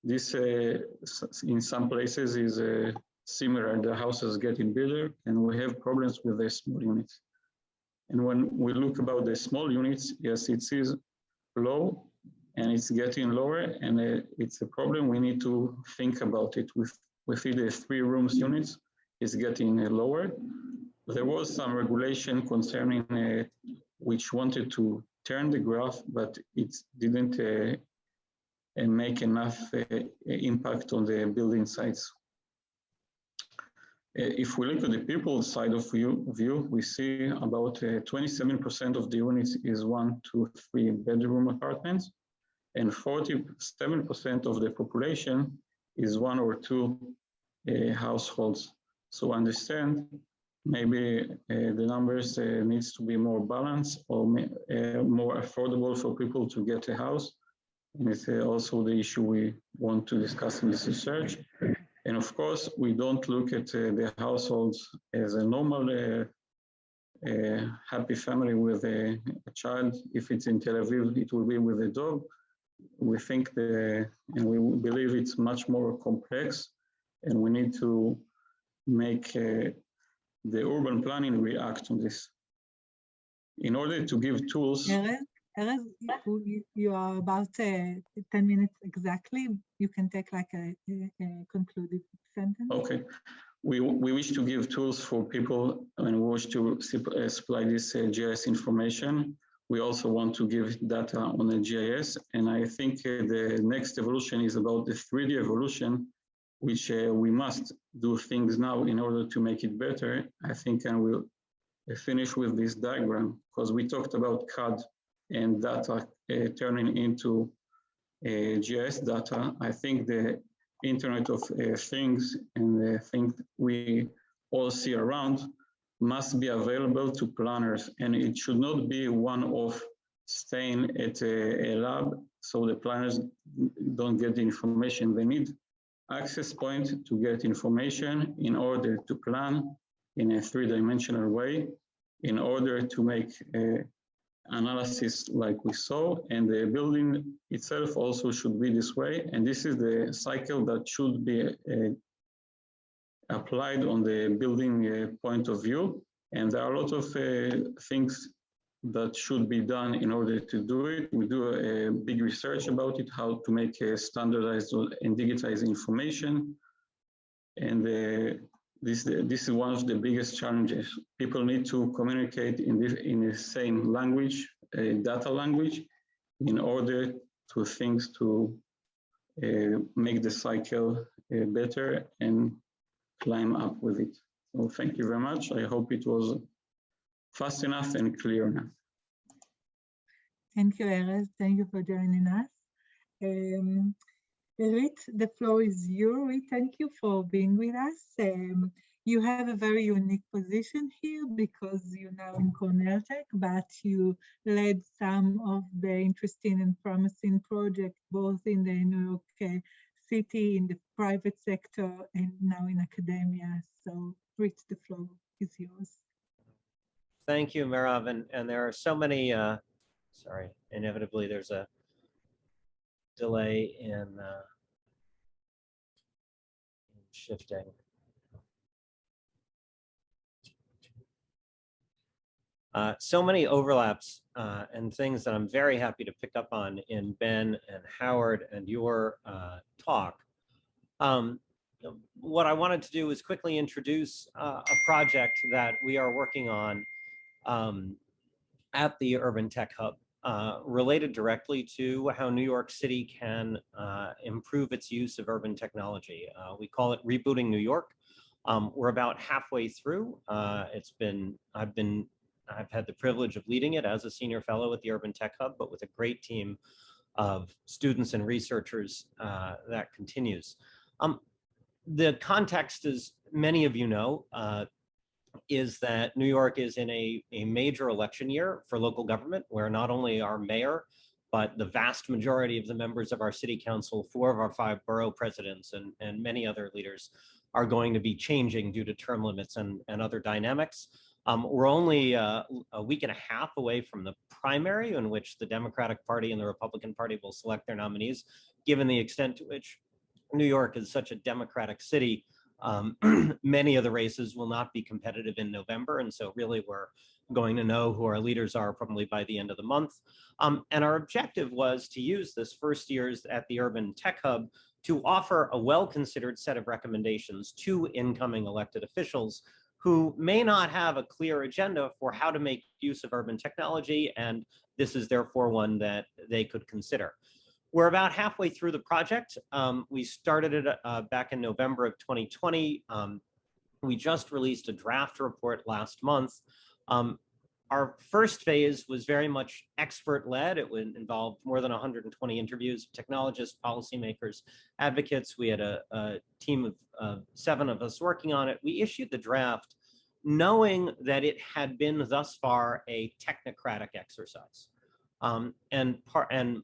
This in some places is similar. The house is getting bigger, and we have problems with the small units. And when we look about the small units, yes, it is low, and it's getting lower, and it's a problem. We need to think about it. Within the 3 rooms units, is getting lower. There was some regulation concerning which wanted to turn the graph, but it didn't make enough impact on the building sites. If we look at the people side of view, we see about 27% of the units is 1 to 3 bedroom apartments, and 47% of the population is 1 or 2 households. So understand, maybe the numbers needs to be more balanced or more affordable for people to get a house. And it's also the issue we want to discuss in this research. And of course, we don't look at the households as a normal happy family with a child. If it's in Tel Aviv, it will be with a dog. We think and we believe it's much more complex, and we need to make the urban planning react on this. In order to give tools, Erez, you are about 10 minutes exactly. You can take like a concluded sentence. Okay. We wish to give tools for people and we wish to supply this GIS information. We also want to give data on the GIS. And I think the next evolution is about the 3D evolution, which we must do things now in order to make it better. I think I will finish with this diagram because we talked about CAD and data turning into GIS data. I think the Internet of Things and the things we all see around must be available to planners, and it should not be one of staying at a lab so the planners don't get the information they need. Access point to get information in order to plan in a three-dimensional way, in order to make analysis like we saw, and the building itself also should be this way. And this is the cycle that should be applied on the building point of view. And there are a lot of things that should be done in order to do it. We do a big research about it, how to make a standardized and digitized information. And this is one of the biggest challenges. People need to communicate in the same language, data language, in order to things to make the cycle better and climb up with it. So thank you very much. I hope it was fast enough and clear enough. Thank you, Erez. Thank you for joining us. Rit, the floor is yours. Rit, thank you for being with us. You have a very unique position here because you're now in Cornell Tech, but you led some of the interesting and promising projects, both in the New York City, in the private sector, and now in academia. So, Rit, the floor is yours. Thank you, Merav. And there are so many, sorry, inevitably there's a delay in shifting. So many overlaps and things that I'm very happy to pick up on in Ben and Howard and your talk. What I wanted to do is quickly introduce a project that we are working on at the Urban Tech Hub, related directly to how New York City can improve its use of urban technology. We call it Rebooting New York. We're about halfway through. I've had the privilege of leading it as a senior fellow at the Urban Tech Hub, but with a great team of students and researchers that continues. The context, as many of you know, is that New York is in a major election year for local government, where not only our mayor, but the vast majority of the members of our city council, 4 of our 5 borough presidents, and many other leaders are going to be changing due to term limits and other dynamics. We're only a week and a half away from the primary, in which the Democratic Party and the Republican Party will select their nominees. Given the extent to which New York is such a Democratic city, many of the races will not be competitive in November. And so really we're going to know who our leaders are probably by the end of the month. And our objective was to use this first years at the Urban Tech Hub to offer a well-considered set of recommendations to incoming elected officials who may not have a clear agenda for how to make use of urban technology, and this is therefore one that they could consider. We're about halfway through the project. We started it back in November of 2020. We just released a draft report last month. Our first phase was very much expert-led. It involved more than 120 interviews, technologists, policymakers, advocates. We had a team of 7 of us working on it. We issued the draft knowing that it had been thus far a technocratic exercise. And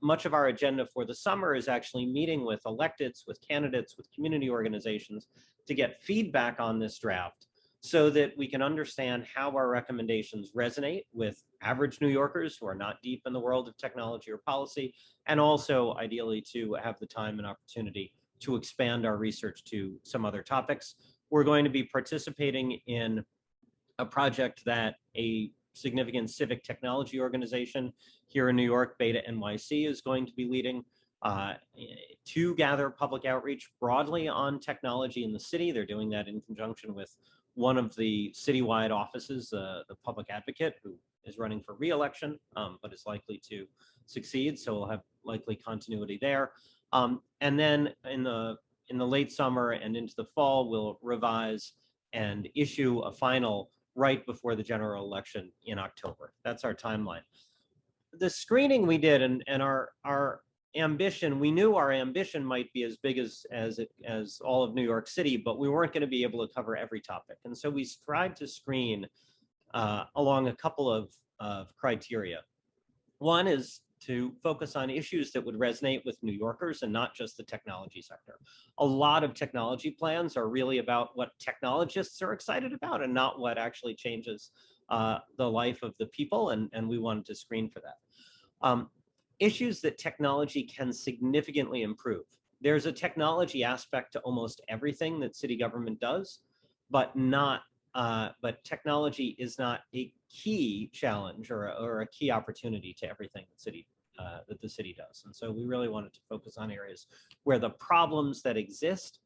much of our agenda for the summer is actually meeting with electeds, with candidates, with community organizations to get feedback on this draft, so that we can understand how our recommendations resonate with average New Yorkers who are not deep in the world of technology or policy, and also ideally to have the time and opportunity to expand our research to some other topics. We're going to be participating in a project that a significant civic technology organization here in New York, Beta NYC, is going to be leading to gather public outreach broadly on technology in the city. They're doing that in conjunction with one of the citywide offices, the public advocate, who is running for re-election, but is likely to succeed. So we'll have likely continuity there. And then in the late summer and into the fall, we'll revise and issue a final right before the general election in October. That's our timeline. The screening we did, and our ambition, we knew our ambition might be as big as all of New York City, but we weren't going to be able to cover every topic. And so we tried to screen along a couple of criteria. One is to focus on issues that would resonate with New Yorkers and not just the technology sector. A lot of technology plans are really about what technologists are excited about and not what actually changes the life of the people, and we wanted to screen for that. Issues that technology can significantly improve. There's a technology aspect to almost everything that city government does, but technology is not a key challenge or a key opportunity to everything that the city does. And so we really wanted to focus on areas where the problems that exist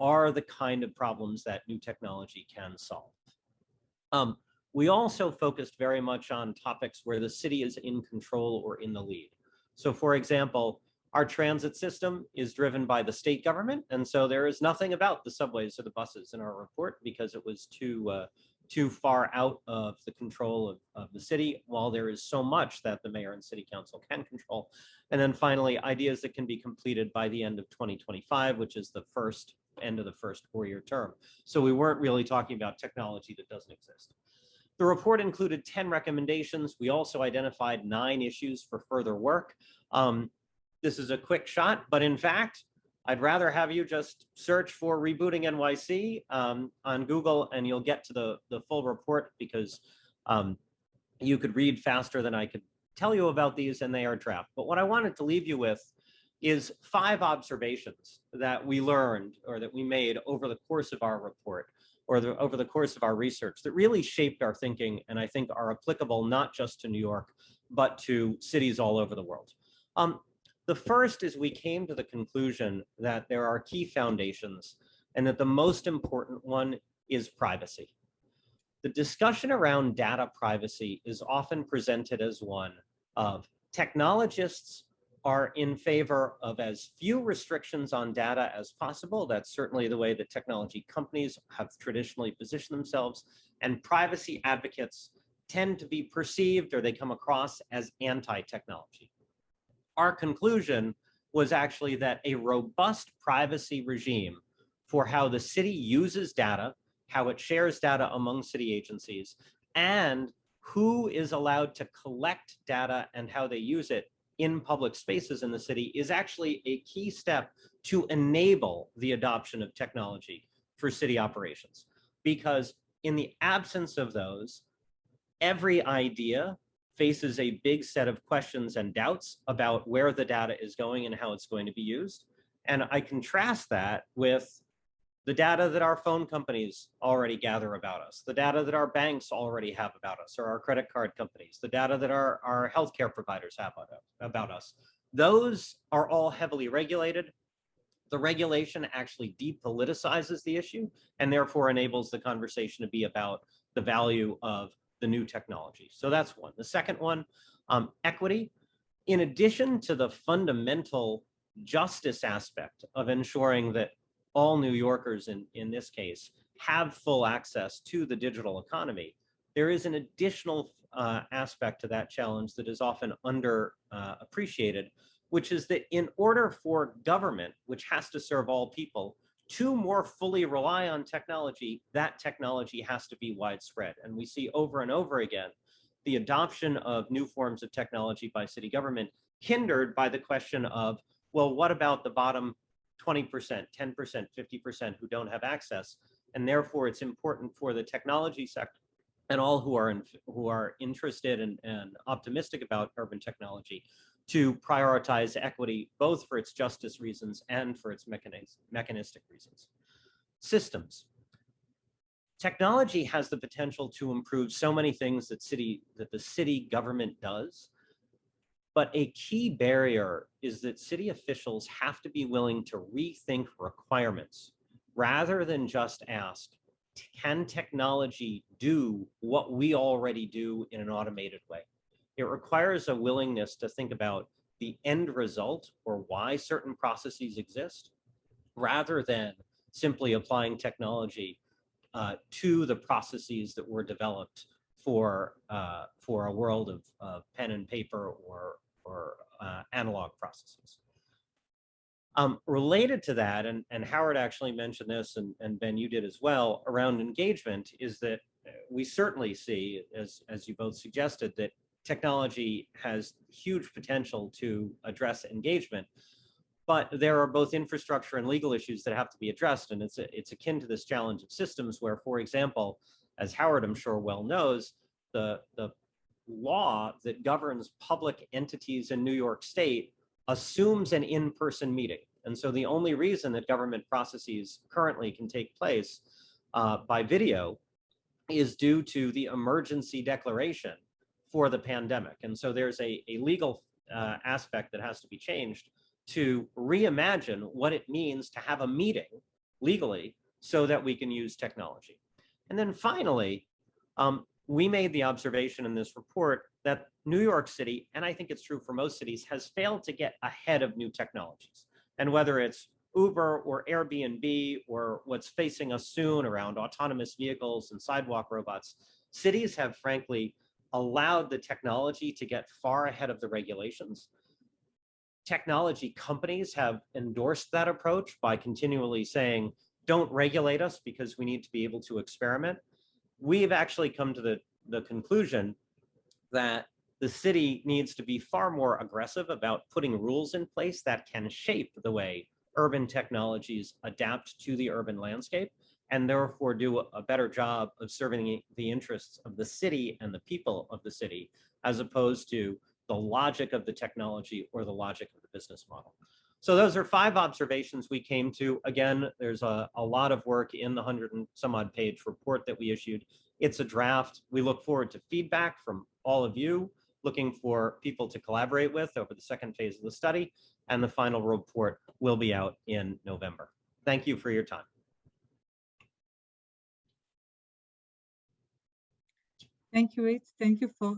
are the kind of problems that new technology can solve. We also focused very much on topics where the city is in control or in the lead. So for example, our transit system is driven by the state government, and so there is nothing about the subways or the buses in our report because it was too far out of the control of the city, while there is so much that the mayor and city council can control. And then finally, ideas that can be completed by the end of 2025, which is the end of the first 4-year term. So we weren't really talking about technology that doesn't exist. The report included 10 recommendations. We also identified 9 issues for further work. This is a quick shot, but in fact, I'd rather have you just search for Rebooting NYC on Google, and you'll get to the full report, because you could read faster than I could tell you about these, and they are draft. But what I wanted to leave you with is 5 observations that we learned or that we made over the course of our report, or over the course of our research, that really shaped our thinking and I think are applicable not just to New York, but to cities all over the world. The first is we came to the conclusion that there are key foundations and that the most important one is privacy. The discussion around data privacy is often presented as one of technologists are in favor of as few restrictions on data as possible. That's certainly the way that technology companies have traditionally positioned themselves. And privacy advocates tend to be perceived, or they come across, as anti-technology. Our conclusion was actually that a robust privacy regime for how the city uses data, how it shares data among city agencies, and who is allowed to collect data and how they use it in public spaces in the city is actually a key step to enable the adoption of technology for city operations. Because in the absence of those, every idea faces a big set of questions and doubts about where the data is going and how it's going to be used. And I contrast that with the data that our phone companies already gather about us, the data that our banks already have about us, or our credit card companies, the data that our healthcare providers have about us. Those are all heavily regulated. The regulation actually depoliticizes the issue and therefore enables the conversation to be about the value of the new technology. So that's one. The second one, equity. In addition to the fundamental justice aspect of ensuring that all New Yorkers in this case have full access to the digital economy, there is an additional aspect to that challenge that is often underappreciated, which is that in order for government, which has to serve all people, to more fully rely on technology, that technology has to be widespread. And we see over and over again the adoption of new forms of technology by city government hindered by the question of, well, what about the bottom 20%, 10%, 50% who don't have access? And therefore, it's important for the technology sector and all who are interested and optimistic about urban technology to prioritize equity, both for its justice reasons and for its mechanistic reasons. Systems. technology has the potential to improve so many things that the city government does. But a key barrier is that city officials have to be willing to rethink requirements rather than just ask, can technology do what we already do in an automated way? It requires a willingness to think about the end result or why certain processes exist, rather than simply applying technology to the processes that were developed for a world of pen and paper or analog processes. Related to that, and Howard actually mentioned this, and Ben, you did as well, around engagement, is that we certainly see, as you both suggested, that technology has huge potential to address engagement, but there are both infrastructure and legal issues that have to be addressed, and it's akin to this challenge of systems where, for example, as Howard I'm sure well knows, the law that governs public entities in New York State assumes an in-person meeting. And so the only reason that government processes currently can take place by video is due to the emergency declaration for the pandemic. And so there's a legal aspect that has to be changed to reimagine what it means to have a meeting legally so that we can use technology. And then finally, we made the observation in this report that New York City, and I think it's true for most cities, has failed to get ahead of new technologies. And whether it's Uber or Airbnb or what's facing us soon around autonomous vehicles and sidewalk robots, cities have frankly allowed the technology to get far ahead of the regulations. Technology companies have endorsed that approach by continually saying, don't regulate us because we need to be able to experiment. We've actually come to the conclusion that the city needs to be far more aggressive about putting rules in place that can shape the way urban technologies adapt to the urban landscape, and therefore do a better job of serving the interests of the city and the people of the city, as opposed to the logic of the technology or the logic of the business model. So those are 5 observations we came to. Again, there's a lot of work in the 100 and some odd page report that we issued. It's a draft. We look forward to feedback from all of you, looking for people to collaborate with over the second phase of the study, and the final report will be out in November. Thank you for your time. Thank you, Rich. Thank you for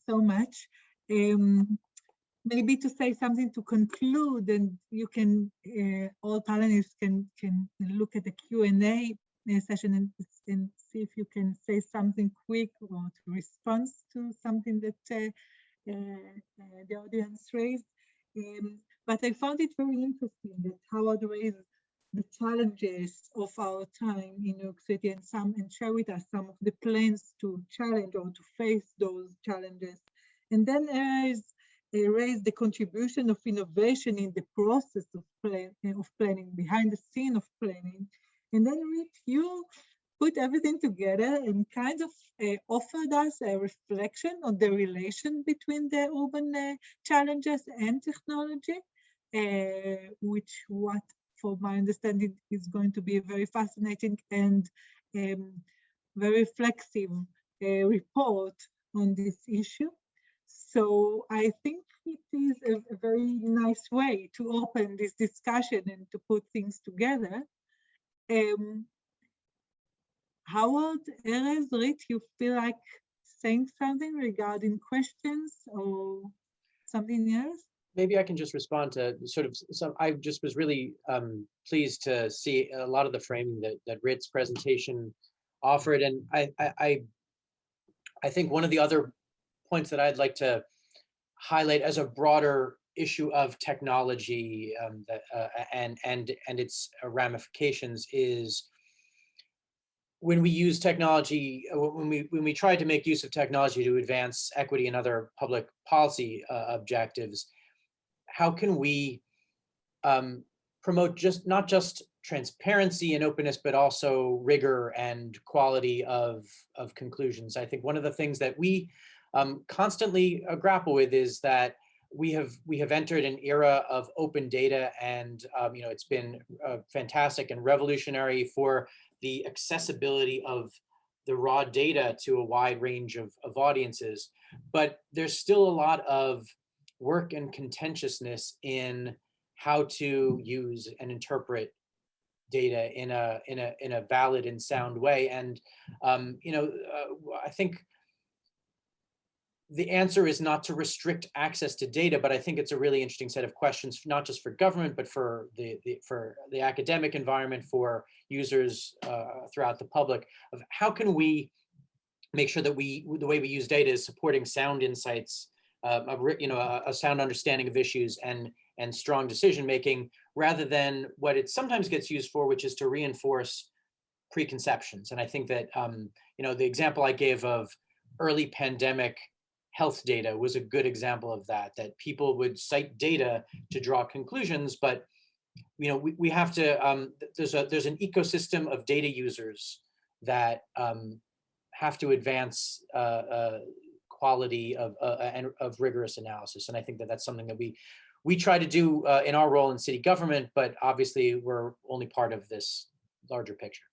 so much. Maybe to say something to conclude, and you can, all panelists can look at the Q&A session and see if you can say something quick or to respond to something that the audience raised. But I found it very interesting that Howard raised the challenges of our time in New York City and share with us some of the plans to challenge or to face those challenges. And then raise the contribution of innovation in the process of planning, behind the scene of planning. And then Rich, you put everything together and kind of offered us a reflection on the relation between the urban challenges and technology, which for my understanding is going to be a very fascinating and very reflexive report on this issue. So I think it is a very nice way to open this discussion and to put things together. Howard, Erez, Rit, you feel like saying something regarding questions or something else? Maybe I can just respond to sort of some. I just was really pleased to see a lot of the framing that Rit's presentation offered, and I think one of the other points that I'd like to highlight as a broader issue of technology and its ramifications is when we use technology, when we try to make use of technology to advance equity and other public policy objectives, how can we promote not just transparency and openness, but also rigor and quality of conclusions? I think one of the things that we constantly grapple with is that we have entered an era of open data, and it's been fantastic and revolutionary for the accessibility of the raw data to a wide range of audiences. But there's still a lot of work and contentiousness in how to use and interpret data in a valid and sound way. And I think the answer is not to restrict access to data, but I think it's a really interesting set of questions, not just for government, but for the academic environment, for users throughout the public, of how can we make sure that the way we use data is supporting sound insights, a sound understanding of issues and strong decision making, rather than what it sometimes gets used for, which is to reinforce preconceptions. And I think that the example I gave of early pandemic health data was a good example of that people would cite data to draw conclusions, but we have to, there's an ecosystem of data users that have to advance quality of rigorous analysis. And I think that that's something that we try to do in our role in city government, but obviously we're only part of this larger picture.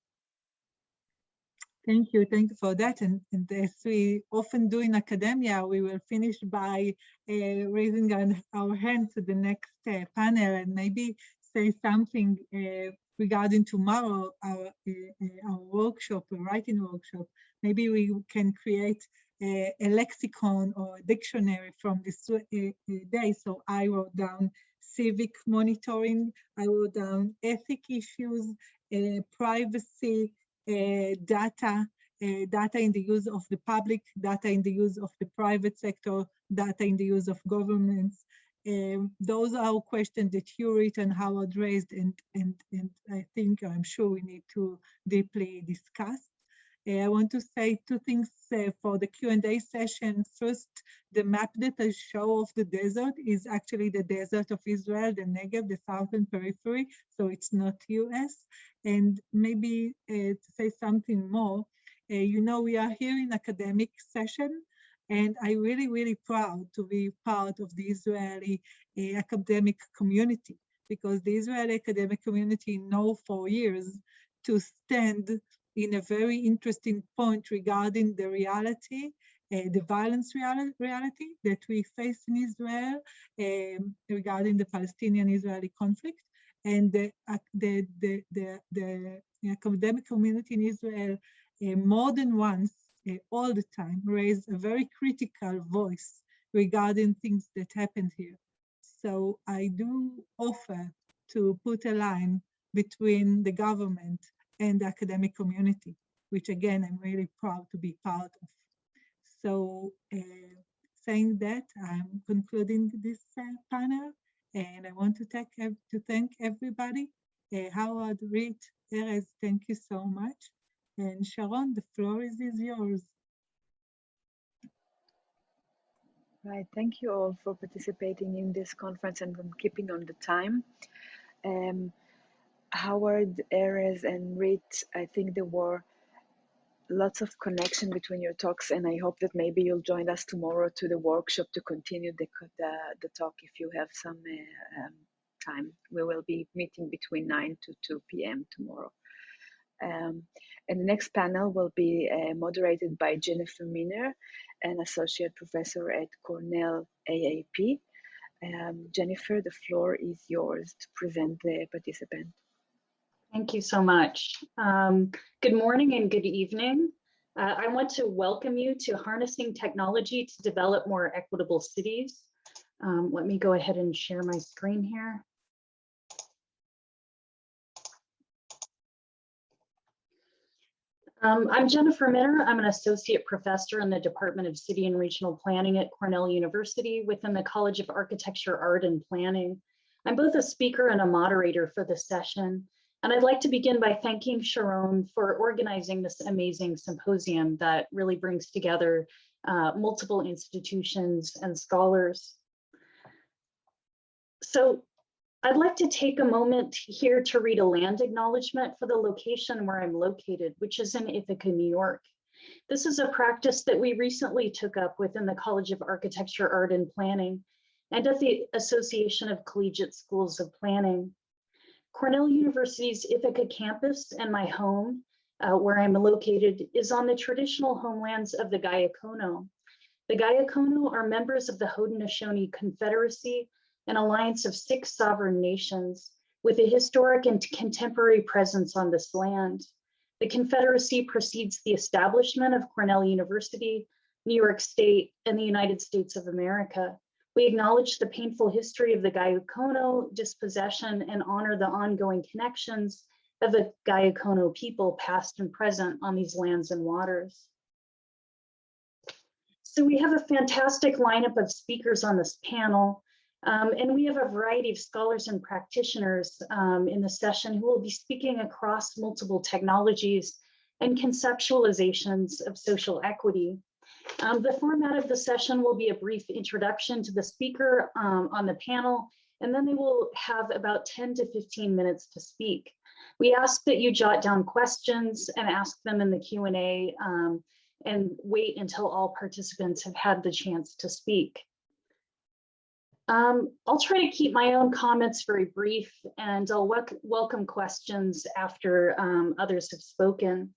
Thank you for that. And as we often do in academia, we will finish by raising our hand to the next panel and maybe say something regarding tomorrow, our workshop, a writing workshop. Maybe we can create a lexicon or a dictionary from this day. So I wrote down civic monitoring, I wrote down ethic issues, privacy, data in the use of the public, data in the use of the private sector, data in the use of governments. Those are questions that you read and Howard raised, and I'm sure we need to deeply discuss. I want to say two things for the Q&A session. First, the map that I show of the desert is actually the desert of Israel, the Negev, the southern periphery, so it's not US. And maybe to say something more, we are here in academic session, and I'm really, really proud to be part of the Israeli academic community, because the Israeli academic community know for years to stand in a very interesting point regarding the reality, the violence reality that we face in Israel regarding the Palestinian-Israeli conflict. And the academic community in Israel more than once, all the time, raised a very critical voice regarding things that happened here. So I do offer to put a line between the government and the academic community, which again, I'm really proud to be part of. So saying that, I'm concluding this panel, and I want to thank everybody. Howard, Reed, Erez, thank you so much. And Sharon, the floor is yours. Right, thank you all for participating in this conference and from keeping on the time. Howard, Erez, and Reed, I think there were lots of connection between your talks, and I hope that maybe you'll join us tomorrow to the workshop to continue the talk if you have some time. We will be meeting between 9 to 2 p.m. tomorrow. And the next panel will be moderated by Jennifer Miner, an associate professor at Cornell AAP. Jennifer, the floor is yours to present the participant. Thank you so much. Good morning and good evening. I want to welcome you to Harnessing Technology to Develop More Equitable Cities. Let me go ahead and share my screen here. I'm Jennifer Minner. I'm an associate professor in the Department of City and Regional Planning at Cornell University within the College of Architecture, Art, and Planning. I'm both a speaker and a moderator for the session. And I'd like to begin by thanking Sharon for organizing this amazing symposium that really brings together multiple institutions and scholars. So I'd like to take a moment here to read a land acknowledgement for the location where I'm located, which is in Ithaca, New York. This is a practice that we recently took up within the College of Architecture, Art, and Planning. and at the Association of Collegiate Schools of Planning. Cornell University's Ithaca campus and my home, where I'm located, is on the traditional homelands of the Gayakono. The Gayakono are members of the Haudenosaunee Confederacy, an alliance of 6 sovereign nations with a historic and contemporary presence on this land. The Confederacy precedes the establishment of Cornell University, New York State, and the United States of America. We acknowledge the painful history of the Gayakono dispossession and honor the ongoing connections of the Gayakono people, past and present, on these lands and waters. So we have a fantastic lineup of speakers on this panel, and we have a variety of scholars and practitioners in the session who will be speaking across multiple technologies and conceptualizations of social equity. The format of the session will be a brief introduction to the speaker on the panel, and then they will have about 10 to 15 minutes to speak. We ask that you jot down questions and ask them in the Q&A and wait until all participants have had the chance to speak. I'll try to keep my own comments very brief, and I'll welcome questions after others have spoken.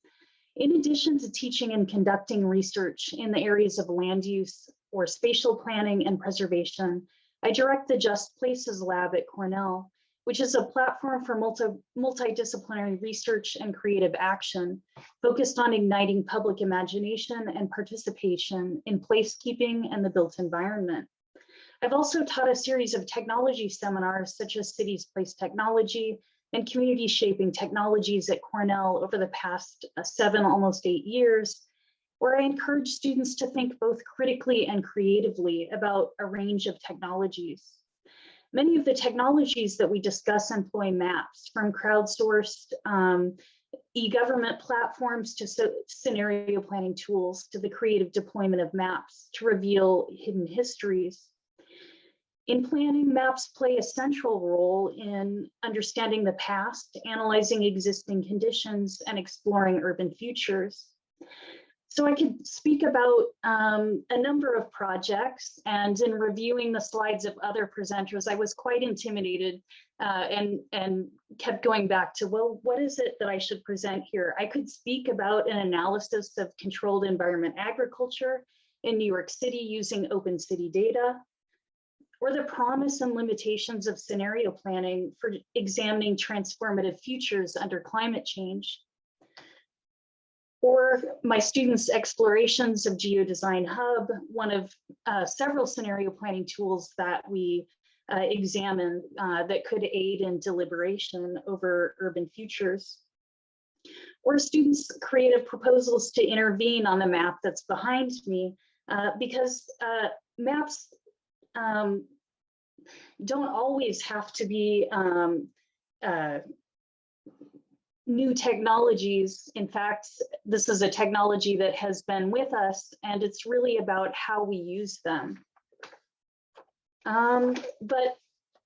In addition to teaching and conducting research in the areas of land use or spatial planning and preservation, I direct the Just Places Lab at Cornell, which is a platform for multidisciplinary research and creative action focused on igniting public imagination and participation in placekeeping and the built environment. I've also taught a series of technology seminars such as Cities Place Technology and Community Shaping Technologies at Cornell over the past 7, almost 8 years, where I encourage students to think both critically and creatively about a range of technologies. Many of the technologies that we discuss employ maps, from crowdsourced e-government platforms to scenario planning tools to the creative deployment of maps to reveal hidden histories. In planning, maps play a central role in understanding the past, analyzing existing conditions, and exploring urban futures. So I could speak about a number of projects, and in reviewing the slides of other presenters, I was quite intimidated and kept going back to, well, what is it that I should present here? I could speak about an analysis of controlled environment agriculture in New York City using open city data, or the promise and limitations of scenario planning for examining transformative futures under climate change. Or my students' explorations of Geodesign Hub, one of several scenario planning tools that we examine that could aid in deliberation over urban futures. Or students' creative proposals to intervene on the map that's behind me, because maps don't always have to be new technologies. In fact, this is a technology that has been with us, and it's really about how we use them. And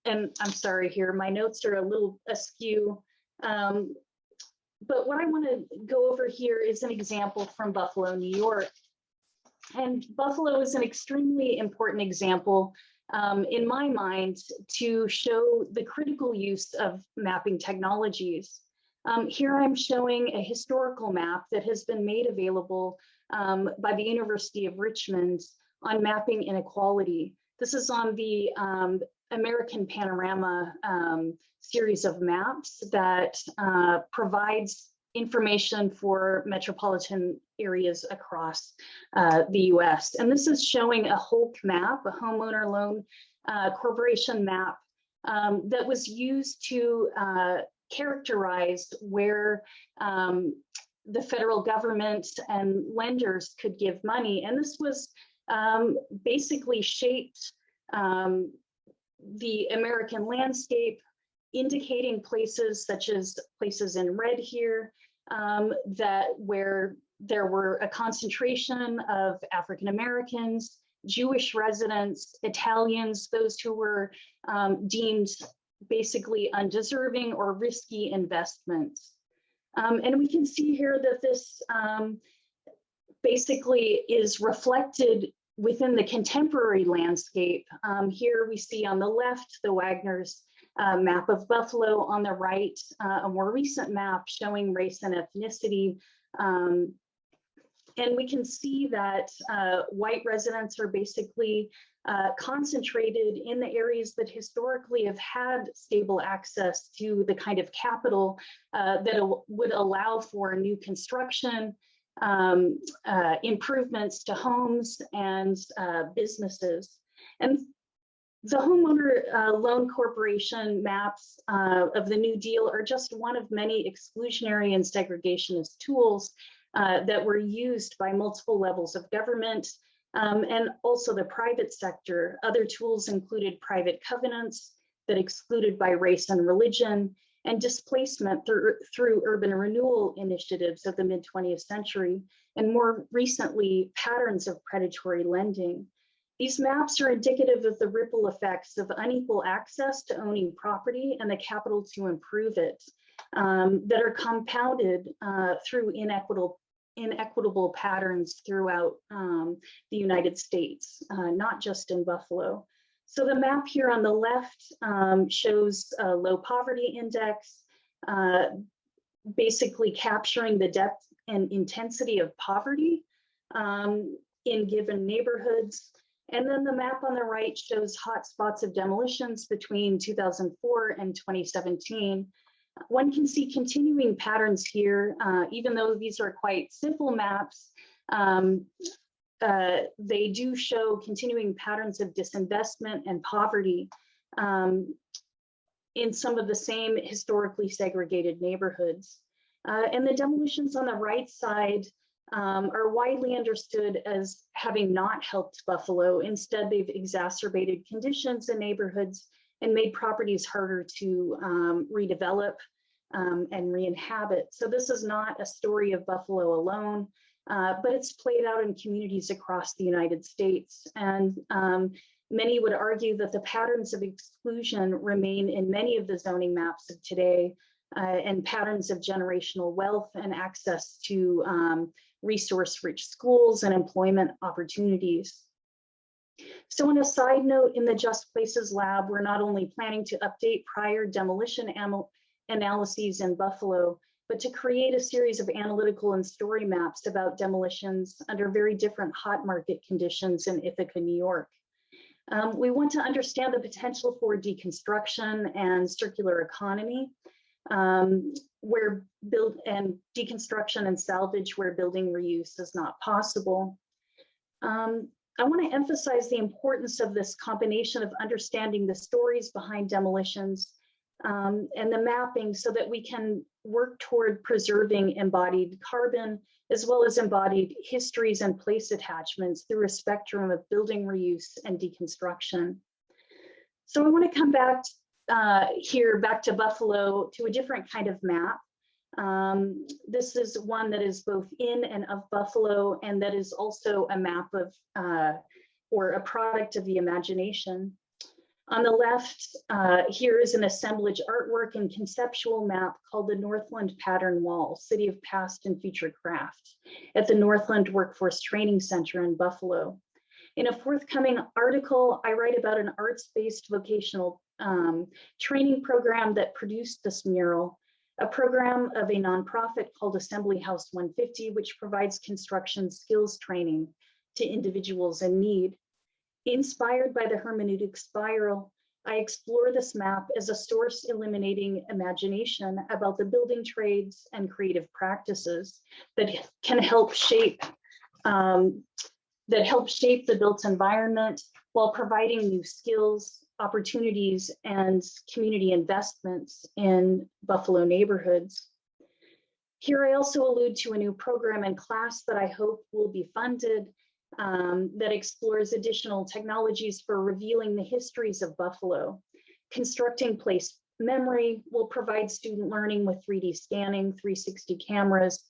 I'm sorry here, my notes are a little askew. But what I want to go over here is an example from Buffalo, New York. And Buffalo is an extremely important example in my mind to show the critical use of mapping technologies. Here I'm showing a historical map that has been made available by the University of Richmond on mapping inequality. This is on the American Panorama series of maps that provides information for metropolitan areas across the US. And this is showing a HOLC map, a homeowner loan corporation map that was used to characterize where the federal government and lenders could give money. And this was basically shaped the American landscape, indicating places such as places in red here, that where there were a concentration of African Americans, Jewish residents, Italians, those who were deemed basically undeserving or risky investments. And we can see here that this basically is reflected within the contemporary landscape, here we see on the left the Wagner's map of Buffalo, on the right a more recent map showing race and ethnicity. And we can see that white residents are basically concentrated in the areas that historically have had stable access to the kind of capital that would allow for new construction, improvements to homes and businesses. And the Homeowner Loan Corporation maps of the New Deal are just one of many exclusionary and segregationist tools that were used by multiple levels of government and also the private sector. Other tools included private covenants that excluded by race and religion, and displacement through urban renewal initiatives of the mid-20th century, and more recently, patterns of predatory lending. These maps are indicative of the ripple effects of unequal access to owning property and the capital to improve it, that are compounded through inequitable patterns throughout the United States, not just in Buffalo. So the map here on the left shows a low poverty index, basically capturing the depth and intensity of poverty in given neighborhoods. And then the map on the right shows hotspots of demolitions between 2004 and 2017. One can see continuing patterns here, even though these are quite simple maps. They do show continuing patterns of disinvestment and poverty in some of the same historically segregated neighborhoods. And the demolitions on the right side are widely understood as having not helped Buffalo. Instead, they've exacerbated conditions in neighborhoods and made properties harder to redevelop and re-inhabit. So this is not a story of Buffalo alone, but it's played out in communities across the United States. And many would argue that the patterns of exclusion remain in many of the zoning maps of today, and patterns of generational wealth and access to resource-rich schools and employment opportunities. So on a side note, in the Just Places Lab, we're not only planning to update prior demolition analyses in Buffalo, but to create a series of analytical and story maps about demolitions under very different hot market conditions in Ithaca, New York. We want to understand the potential for deconstruction and circular economy, where deconstruction and salvage where building reuse is not possible. I want to emphasize the importance of this combination of understanding the stories behind demolitions and the mapping so that we can work toward preserving embodied carbon as well as embodied histories and place attachments through a spectrum of building reuse and deconstruction. So I want to come back back to Buffalo, to a different kind of map. This is one that is both in and of Buffalo, and that is also a map of, or a product of the imagination. On the left, here is an assemblage artwork and conceptual map called the Northland Pattern Wall, City of Past and Future Craft, at the Northland Workforce Training Center in Buffalo. In a forthcoming article, I write about an arts-based vocational training program that produced this mural, a program of a nonprofit called Assembly House 150, which provides construction skills training to individuals in need. Inspired by the hermeneutic spiral, I explore this map as a source illuminating imagination about the building trades and creative practices that can help shape the built environment while providing new skills, opportunities, and community investments in Buffalo neighborhoods. Here I also allude to a new program and class that I hope will be funded that explores additional technologies for revealing the histories of Buffalo. Constructing place memory will provide student learning with 3D scanning, 360 cameras,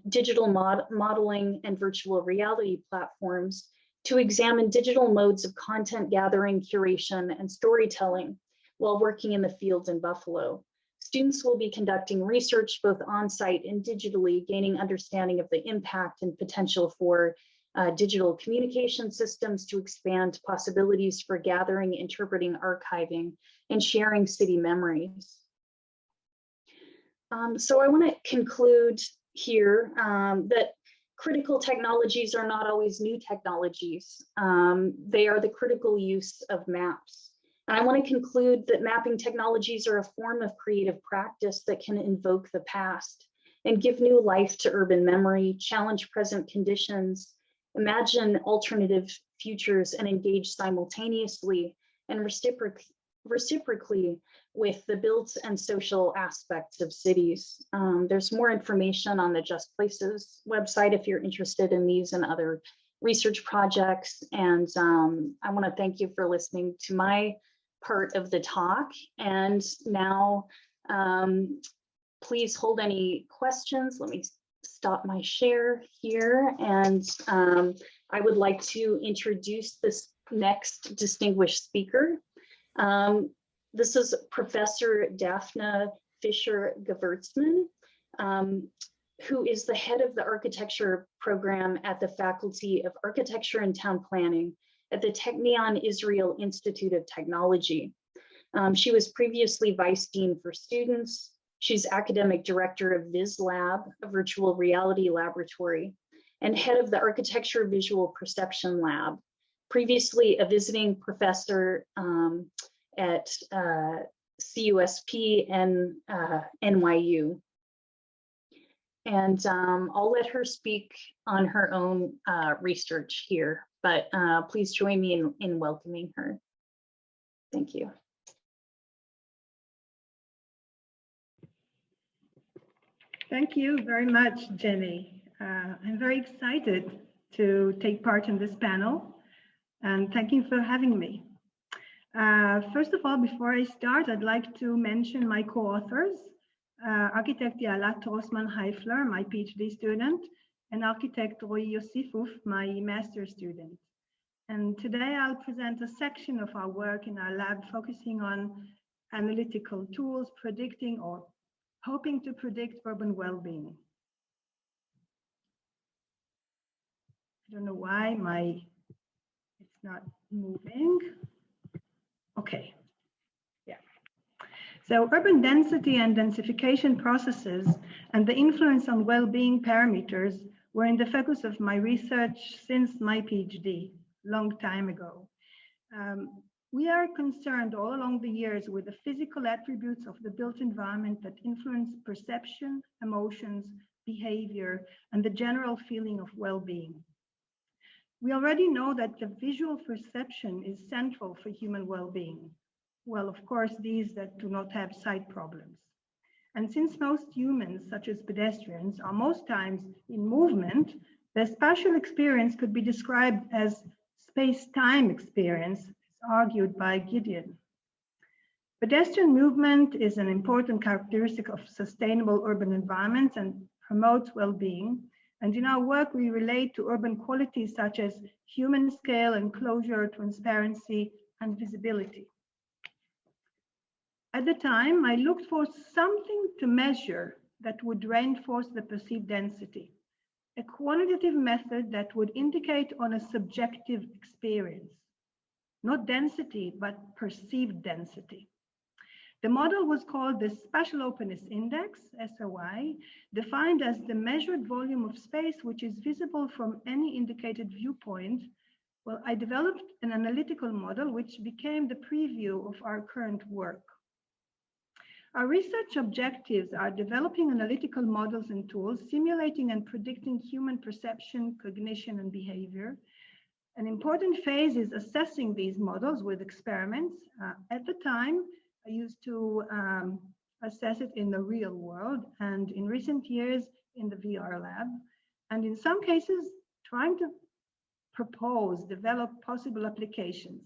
digital modeling, and virtual reality platforms to examine digital modes of content gathering, curation, and storytelling while working in the fields in Buffalo. Students will be conducting research both on-site and digitally, gaining understanding of the impact and potential for digital communication systems to expand possibilities for gathering, interpreting, archiving, and sharing city memories. So I want to conclude here that critical technologies are not always new technologies. They are the critical use of maps. And I want to conclude that mapping technologies are a form of creative practice that can invoke the past and give new life to urban memory, challenge present conditions, imagine alternative futures, and engage simultaneously and reciprocally with the built and social aspects of cities. There's more information on the Just Places website if you're interested in these and other research projects. And I want to thank you for listening to my part of the talk. And now, please hold any questions. Let me stop my share here. And I would like to introduce this next distinguished speaker. This is Professor Daphna Fisher-Gewurzman, who is the head of the architecture program at the Faculty of Architecture and Town Planning at the Technion Israel Institute of Technology. She was previously Vice Dean for Students. She's Academic Director of VisLab, a virtual reality laboratory, and head of the Architecture Visual Perception Lab. Previously a visiting professor at CUSP and NYU. And I'll let her speak on her own research here, but please join me in welcoming her. Thank you. Thank you very much, Jenny. I'm very excited to take part in this panel, and thank you for having me. First of all, before I start, I'd like to mention my co-authors, architect Yalat Rosman-Heifler, my PhD student, and architect Roy Yosifov, my master's student. And today I'll present a section of our work in our lab focusing on analytical tools predicting or hoping to predict urban well-being. I don't know why it's not moving. Okay, yeah. So urban density and densification processes and the influence on well-being parameters were in the focus of my research since my PhD, long time ago. We are concerned all along the years with the physical attributes of the built environment that influence perception, emotions, behavior, and the general feeling of well-being. We already know that the visual perception is central for human well-being. Well, of course, these that do not have sight problems. And since most humans, such as pedestrians, are most times in movement, their spatial experience could be described as space-time experience, argued by Gideon. Pedestrian movement is an important characteristic of sustainable urban environments and promotes well-being. And in our work, we relate to urban qualities such as human scale, enclosure, transparency, and visibility. At the time, I looked for something to measure that would reinforce the perceived density, a quantitative method that would indicate on a subjective experience. Not density, but perceived density. The model was called the Spatial Openness Index, SOI, defined as the measured volume of space which is visible from any indicated viewpoint. Well, I developed an analytical model which became the preview of our current work. Our research objectives are developing analytical models and tools, simulating and predicting human perception, cognition, and behavior. An important phase is assessing these models with experiments. At the time, I used to assess it in the real world, and in recent years in the VR lab, and in some cases, trying to develop possible applications.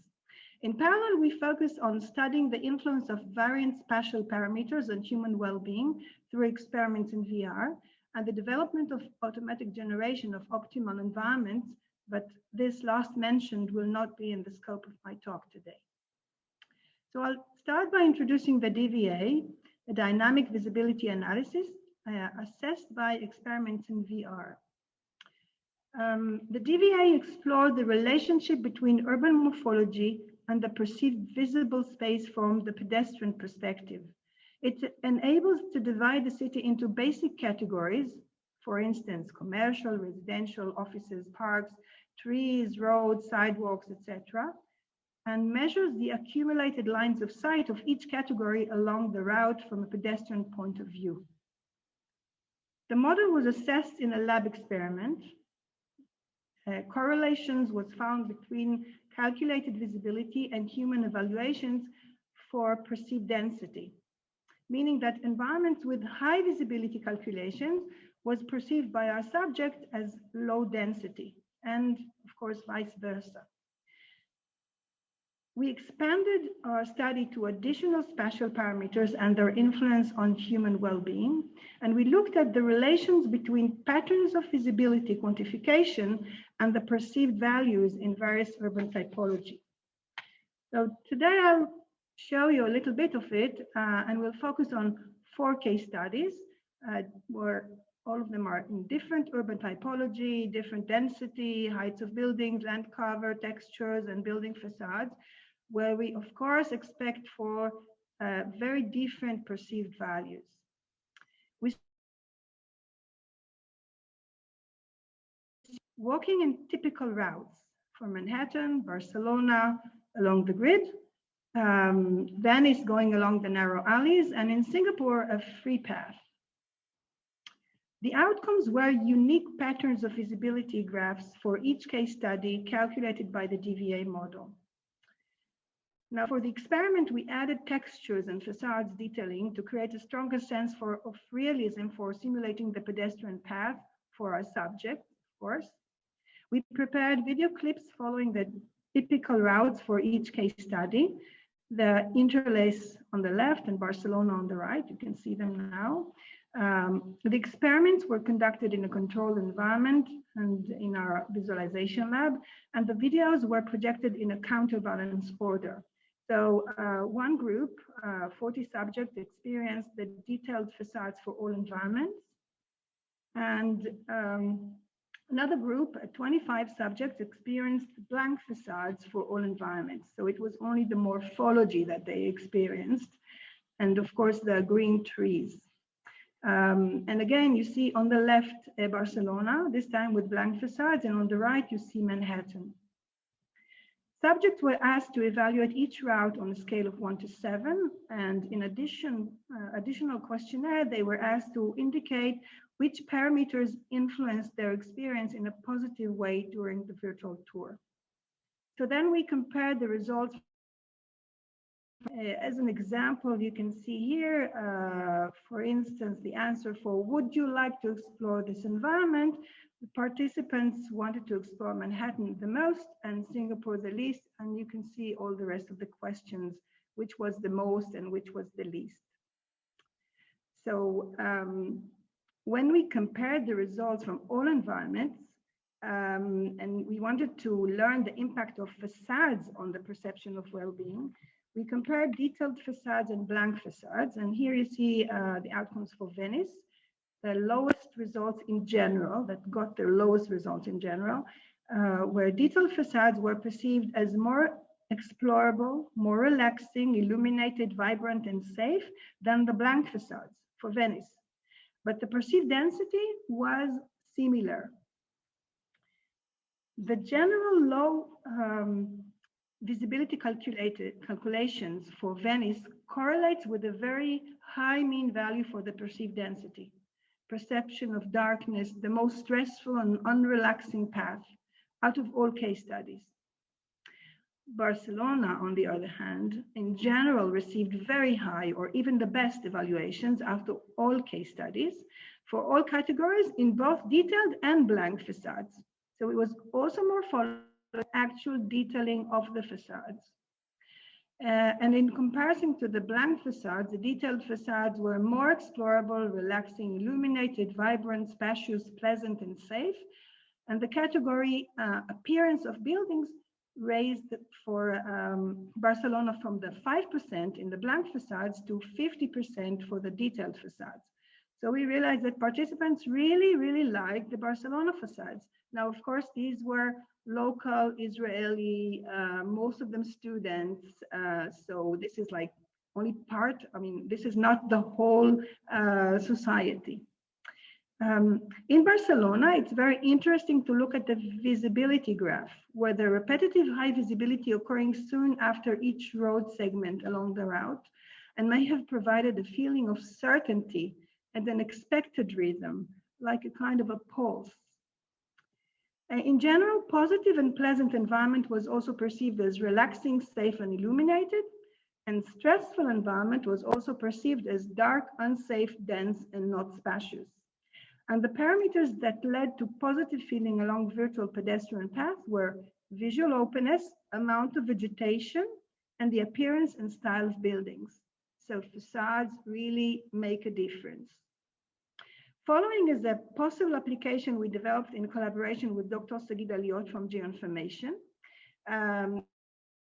In parallel, we focus on studying the influence of variant spatial parameters on human well-being through experiments in VR and the development of automatic generation of optimal environments, but this last mentioned will not be in the scope of my talk today. So I'll start by introducing the DVA, a dynamic visibility analysis assessed by experiments in VR. The DVA explored the relationship between urban morphology and the perceived visible space from the pedestrian perspective. It enables to divide the city into basic categories, for instance, commercial, residential, offices, parks, trees, roads, sidewalks, etc., and measures the accumulated lines of sight of each category along the route from a pedestrian point of view. The model was assessed in a lab experiment. Correlations was found between calculated visibility and human evaluations for perceived density, meaning that environments with high visibility calculations was perceived by our subject as low density, and of course, vice versa. We expanded our study to additional spatial parameters and their influence on human well-being, and we looked at the relations between patterns of visibility quantification and the perceived values in various urban typology. So today I'll show you a little bit of it, and we'll focus on 4 case studies, where all of them are in different urban typology, different density, heights of buildings, land cover, textures, and building facades, where we, of course, expect for very different perceived values. Walking in typical routes from Manhattan, Barcelona, along the grid, Venice going along the narrow alleys, and in Singapore, a free path. The outcomes were unique patterns of visibility graphs for each case study calculated by the DVA model. Now, for the experiment, we added textures and facades detailing to create a stronger sense of realism for simulating the pedestrian path for our subject, of course. We prepared video clips following the typical routes for each case study, the interlace on the left and Barcelona on the right. You can see them now. The experiments were conducted in a controlled environment and in our visualization lab, and the videos were projected in a counterbalance order. So one group, 40 subjects, experienced the detailed facades for all environments, and another group, 25 subjects, experienced blank facades for all environments. So it was only the morphology that they experienced, and of course the green trees. And again, you see on the left Barcelona, this time with blank facades, and on the right you see Manhattan. Subjects were asked to evaluate each route on a scale of 1 to 7, and in addition, additional questionnaire, they were asked to indicate which parameters influenced their experience in a positive way during the virtual tour. So then we compared the results. As an example, you can see here, for instance, the answer for would you like to explore this environment? The participants wanted to explore Manhattan the most and Singapore the least, and you can see all the rest of the questions, which was the most and which was the least. So when we compared the results from all environments, and we wanted to learn the impact of facades on the perception of well-being, we compared detailed facades and blank facades. And here you see the outcomes for Venice, the lowest results in general, that got the lowest results in general, where detailed facades were perceived as more explorable, more relaxing, illuminated, vibrant, and safe than the blank facades for Venice. But the perceived density was similar. The general low visibility calculations for Venice correlates with a very high mean value for the perceived density, perception of darkness, the most stressful and unrelaxing path out of all case studies. Barcelona, on the other hand, in general received very high or even the best evaluations after all case studies for all categories in both detailed and blank facades. So it was also more followed actual detailing of the facades. And in comparison to the blank facades, the detailed facades were more explorable, relaxing, illuminated, vibrant, spacious, pleasant, and safe. And the category appearance of buildings raised for Barcelona from the 5% in the blank facades to 50% for the detailed facades. So we realized that participants really liked the Barcelona facades. Now, of course, these were local Israeli, most of them students. So this is like only part, I mean, this is not the whole society. In Barcelona, it's very interesting to look at the visibility graph, where the repetitive high visibility occurring soon after each road segment along the route, and may have provided a feeling of certainty and an expected rhythm, like a kind of a pulse. In general, positive and pleasant environment was also perceived as relaxing, safe, and illuminated, and stressful environment was also perceived as dark, unsafe, dense, and not spacious. And the parameters that led to positive feeling along virtual pedestrian paths were visual openness, amount of vegetation, and the appearance and style of buildings. So facades really make a difference. Following is a possible application we developed in collaboration with Dr. Sagid Aliot from Geoinformation.